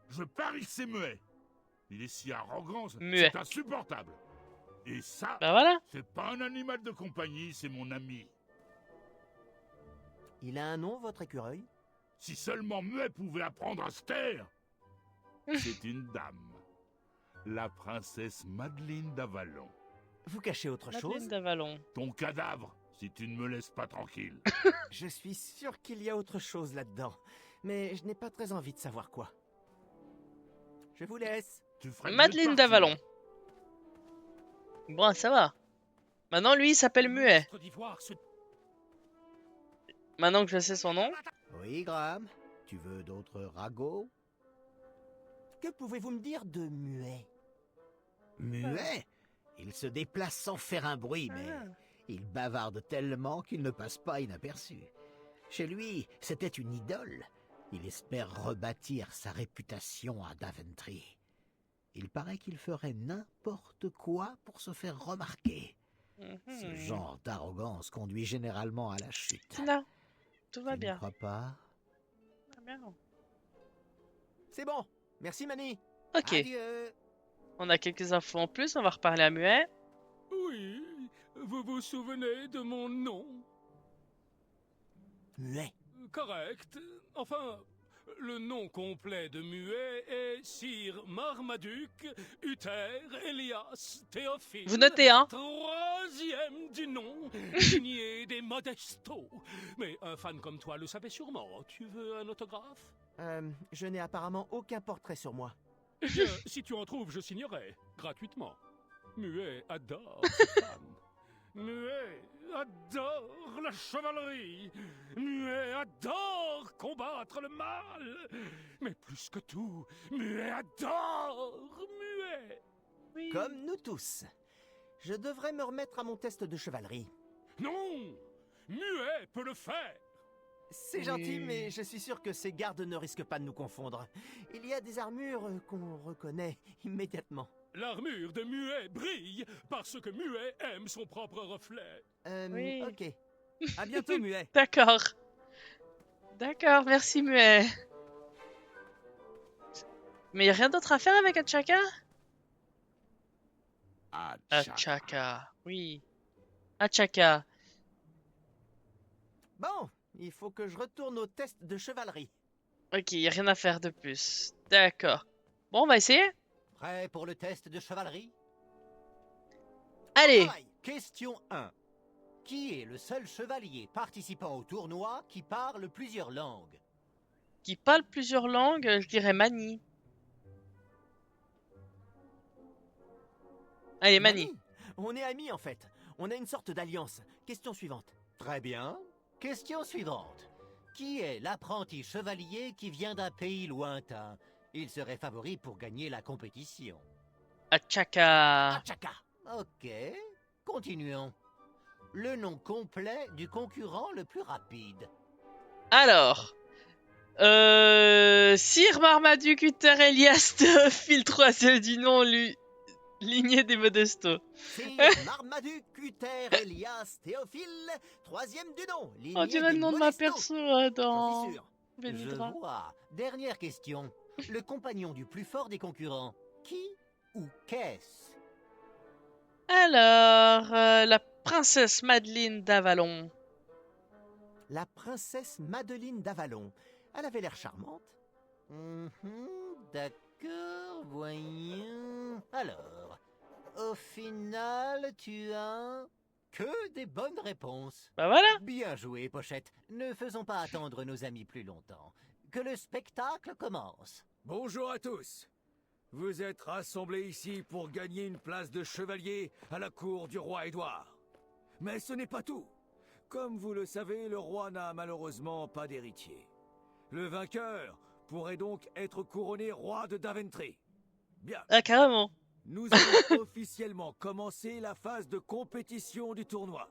Je parie que c'est muet. Il est si arrogant, Muet. c'est insupportable. Et ça, Bah voilà. c'est pas un animal de compagnie, c'est mon ami. Il a un nom, votre écureuil? Si seulement Muet pouvait apprendre à se taire. C'est une dame. La princesse Madeleine d'Avalon. Vous cachez autre Madeleine chose? d'Avalon. Ton cadavre, si tu ne me laisses pas tranquille. Je suis sûr qu'il y a autre chose là-dedans, mais je n'ai pas très envie de savoir quoi. Je vous laisse. Tu ferais mieux de Madeleine partir. d'Avalon. Bon, ça va. Maintenant, lui, il s'appelle Muet. Monstre d'ivoire se Maintenant que je sais son nom. Oui, Graham. Tu veux d'autres ragots? Que pouvez-vous me dire de Muet? Muet? Il se déplace sans faire un bruit, mais il bavarde tellement qu'il ne passe pas inaperçu. Chez lui, c'était une idole. Il espère rebâtir sa réputation à Daventry. Il paraît qu'il ferait n'importe quoi pour se faire remarquer. Ce genre d'arrogance conduit généralement à la chute. Non, tout va Tu ne bien. crois pas? Tout va bien. C'est bon. Merci, Manny. Ok, Adieu. on a quelques infos en plus, on va reparler à Muet. Oui, vous vous souvenez de mon nom? Muet. Correct. Enfin, le nom complet de Muet est Sir Marmaduke Uther Elias Théophile. Vous notez, hein? Troisième du nom, lignée des Modesto. Mais un fan comme toi le savait sûrement. Tu veux un autographe? Je n'ai apparemment aucun portrait sur moi. Eh bien, si tu en trouves, je signerai, gratuitement. Muet adore ses fans. Muet adore la chevalerie. Muet adore combattre le mal. Mais plus que tout, Muet adore Muet. Oui. Comme nous tous. Je devrais me remettre à mon test de chevalerie. Non, Muet peut le faire. C'est gentil, mais je suis sûr que ces gardes ne risquent pas de nous confondre. Il y a des armures qu'on reconnaît immédiatement. L'armure de Muet brille parce que Muet aime son propre reflet. Oui. Ok. À bientôt, Muet. D'accord. D'accord, merci Muet. Mais y a rien d'autre à faire avec Achaka? Achaka, oui. Achaka. Bon, il faut que je retourne au test de chevalerie. Ok, y a rien à faire de plus. D'accord. Bon, on va essayer. Prêt pour le test de chevalerie? Allez. Question 1. Qui est le seul chevalier participant au tournoi qui parle plusieurs langues? Qui parle plusieurs langues, je dirais Mani. Allez, Mani. On est amis en fait. On a une sorte d'alliance. Question suivante. Très bien. Question suivante. Qui est l'apprenti chevalier qui vient d'un pays lointain? Il serait favori pour gagner la compétition. Achaka. Achaka. Ok. Continuons. Le nom complet du concurrent le plus rapide. Alors. Sir Marmaduke Uther Elias Théophile, troisième du nom, lignée des Modesto. Sir Marmaduke Uther Elias Théophile, troisième du nom. On dirait le nom de ma perso dans J'en suis sûr. Je Benidra. vois. Dernière question. Le compagnon du plus fort des concurrents. Qui ou qu'est-ce? Alors, la princesse Madeleine d'Avalon. La princesse Madeleine d'Avalon. Elle avait l'air charmante. D'accord, voyons. Alors, au final, tu as que des bonnes réponses. Bah voilà. Bien joué, Pochette. Ne faisons pas attendre nos amis plus longtemps. Que le spectacle commence. Bonjour à tous. Vous êtes rassemblés ici pour gagner une place de chevalier à la cour du roi Édouard. Mais ce n'est pas tout. Comme vous le savez, le roi n'a malheureusement pas d'héritier. Le vainqueur pourrait donc être couronné roi de Daventry. Bien. Ah, carrément. Nous allons officiellement commencer la phase de compétition du tournoi.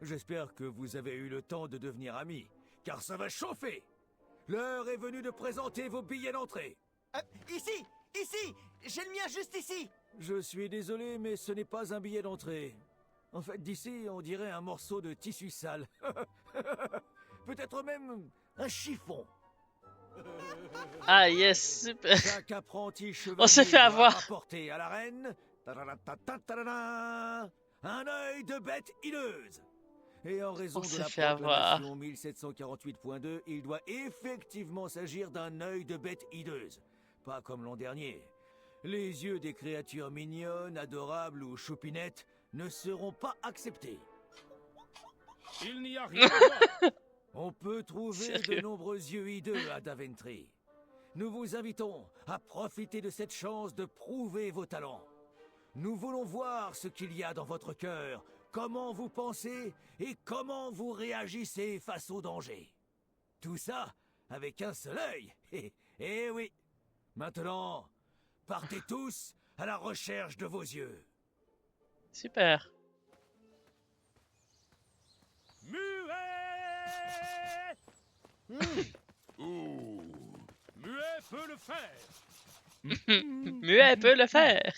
J'espère que vous avez eu le temps de devenir amis, car ça va chauffer. L'heure est venue de présenter vos billets d'entrée. Ici. J'ai le mien juste ici. Je suis désolé, mais ce n'est pas un billet d'entrée. En fait, d'ici, on dirait un morceau de tissu sale. Peut-être même un chiffon. Ah yes, super. Chaque apprenti chevalier On s'est fait doit avoir. apporter à la reine un œil de bête hideuse. Et en raison On de s'est la fait avoir. proclamation 1748.2, il doit effectivement s'agir d'un œil de bête hideuse. Pas comme l'an dernier. Les yeux des créatures mignonnes, adorables ou choupinettes ne seront pas acceptés. Il n'y a rien à voir. On peut trouver de Sérieux. nombreux yeux hideux à Daventry. Nous vous invitons à profiter de cette chance de prouver vos talents. Nous voulons voir ce qu'il y a dans votre cœur, comment vous pensez et comment vous réagissez face au danger. Tout ça avec un seul œil. Eh oui. Maintenant, partez tous à la recherche de vos yeux. Super. Muet! Ouh, Muet peut le faire. Muet peut le faire.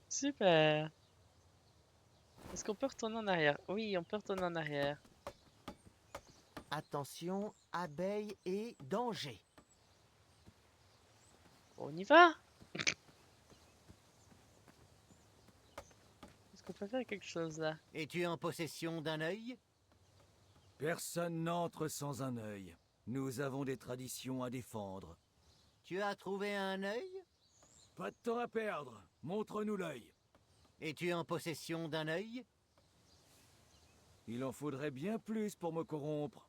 Super. Est-ce qu'on peut retourner en arrière? Oui, on peut retourner en arrière. Attention, abeilles et danger. On y va? Est-ce qu'on peut faire quelque chose là? Es-tu en possession d'un œil? Personne n'entre sans un œil. Nous avons des traditions à défendre. Tu as trouvé un œil? Pas de temps à perdre. Montre-nous l'œil. Es-tu en possession d'un œil? Il en faudrait bien plus pour me corrompre.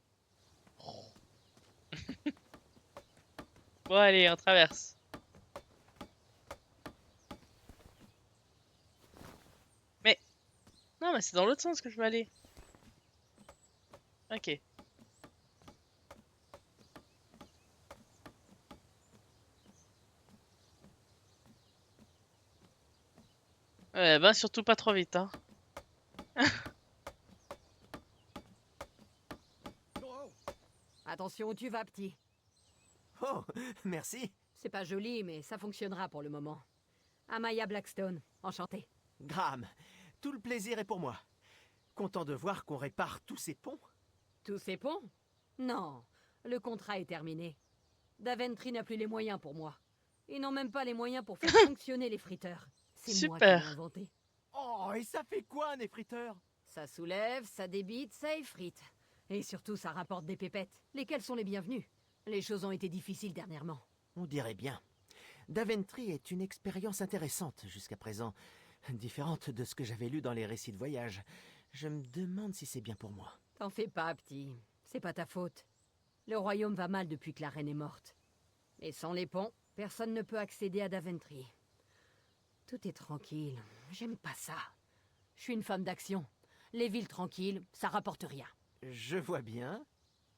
Bon, allez, on traverse. Mais... Non, mais c'est dans l'autre sens que je veux aller. Ok. Ouais, ben surtout pas trop vite, hein. Attention où tu vas, petit. Oh, merci. C'est pas joli, mais ça fonctionnera pour le moment. Amaya Blackstone, enchanté. Graham, tout le plaisir est pour moi. Content de voir qu'on répare tous ces ponts. Tous ces ponts? Non, le contrat est terminé. Daventry n'a plus les moyens pour moi. Ils n'ont même pas les moyens pour faire fonctionner les friteurs. C'est moi qui l'ai Super. inventé. Oh, et ça fait quoi un effriteur? Ça soulève, ça débite, ça effrite. Et surtout, ça rapporte des pépettes, lesquelles sont les bienvenues. Les choses ont été difficiles dernièrement. On dirait bien. Daventry est une expérience intéressante jusqu'à présent, différente de ce que j'avais lu dans les récits de voyage. Je me demande si c'est bien pour moi. T'en fais pas, petit. C'est pas ta faute. Le royaume va mal depuis que la reine est morte. Et sans les ponts, personne ne peut accéder à Daventry. Tout est tranquille. J'aime pas ça. Je suis une femme d'action. Les villes tranquilles, ça rapporte rien. Je vois bien.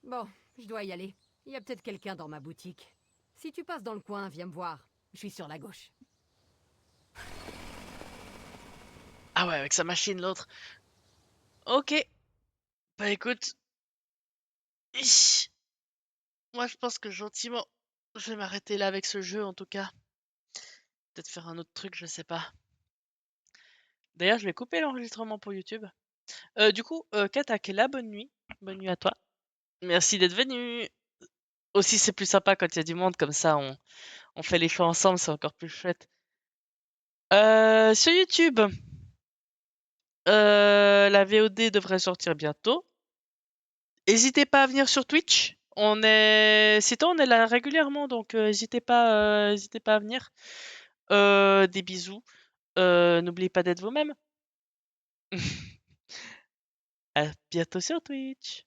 Bon, je dois y aller. Il y a peut-être quelqu'un dans ma boutique. Si tu passes dans le coin, viens me voir. Je suis sur la gauche. Ah ouais, avec sa machine, l'autre. Ok. Bah écoute. Moi, je pense que gentiment, je vais m'arrêter là avec ce jeu, en tout cas. Peut-être faire un autre truc, je sais pas. D'ailleurs, je vais couper l'enregistrement pour YouTube. Du coup, Katak, la bonne nuit. Bonne nuit à toi. Merci d'être venu. Aussi, c'est plus sympa quand il y a du monde, comme ça, on fait les choix ensemble, c'est encore plus chouette. Sur YouTube, la VOD devrait sortir bientôt. N'hésitez pas à venir sur Twitch. On est là régulièrement, donc n'hésitez pas à venir. Des bisous. N'oubliez pas d'être vous-même. À bientôt sur Twitch.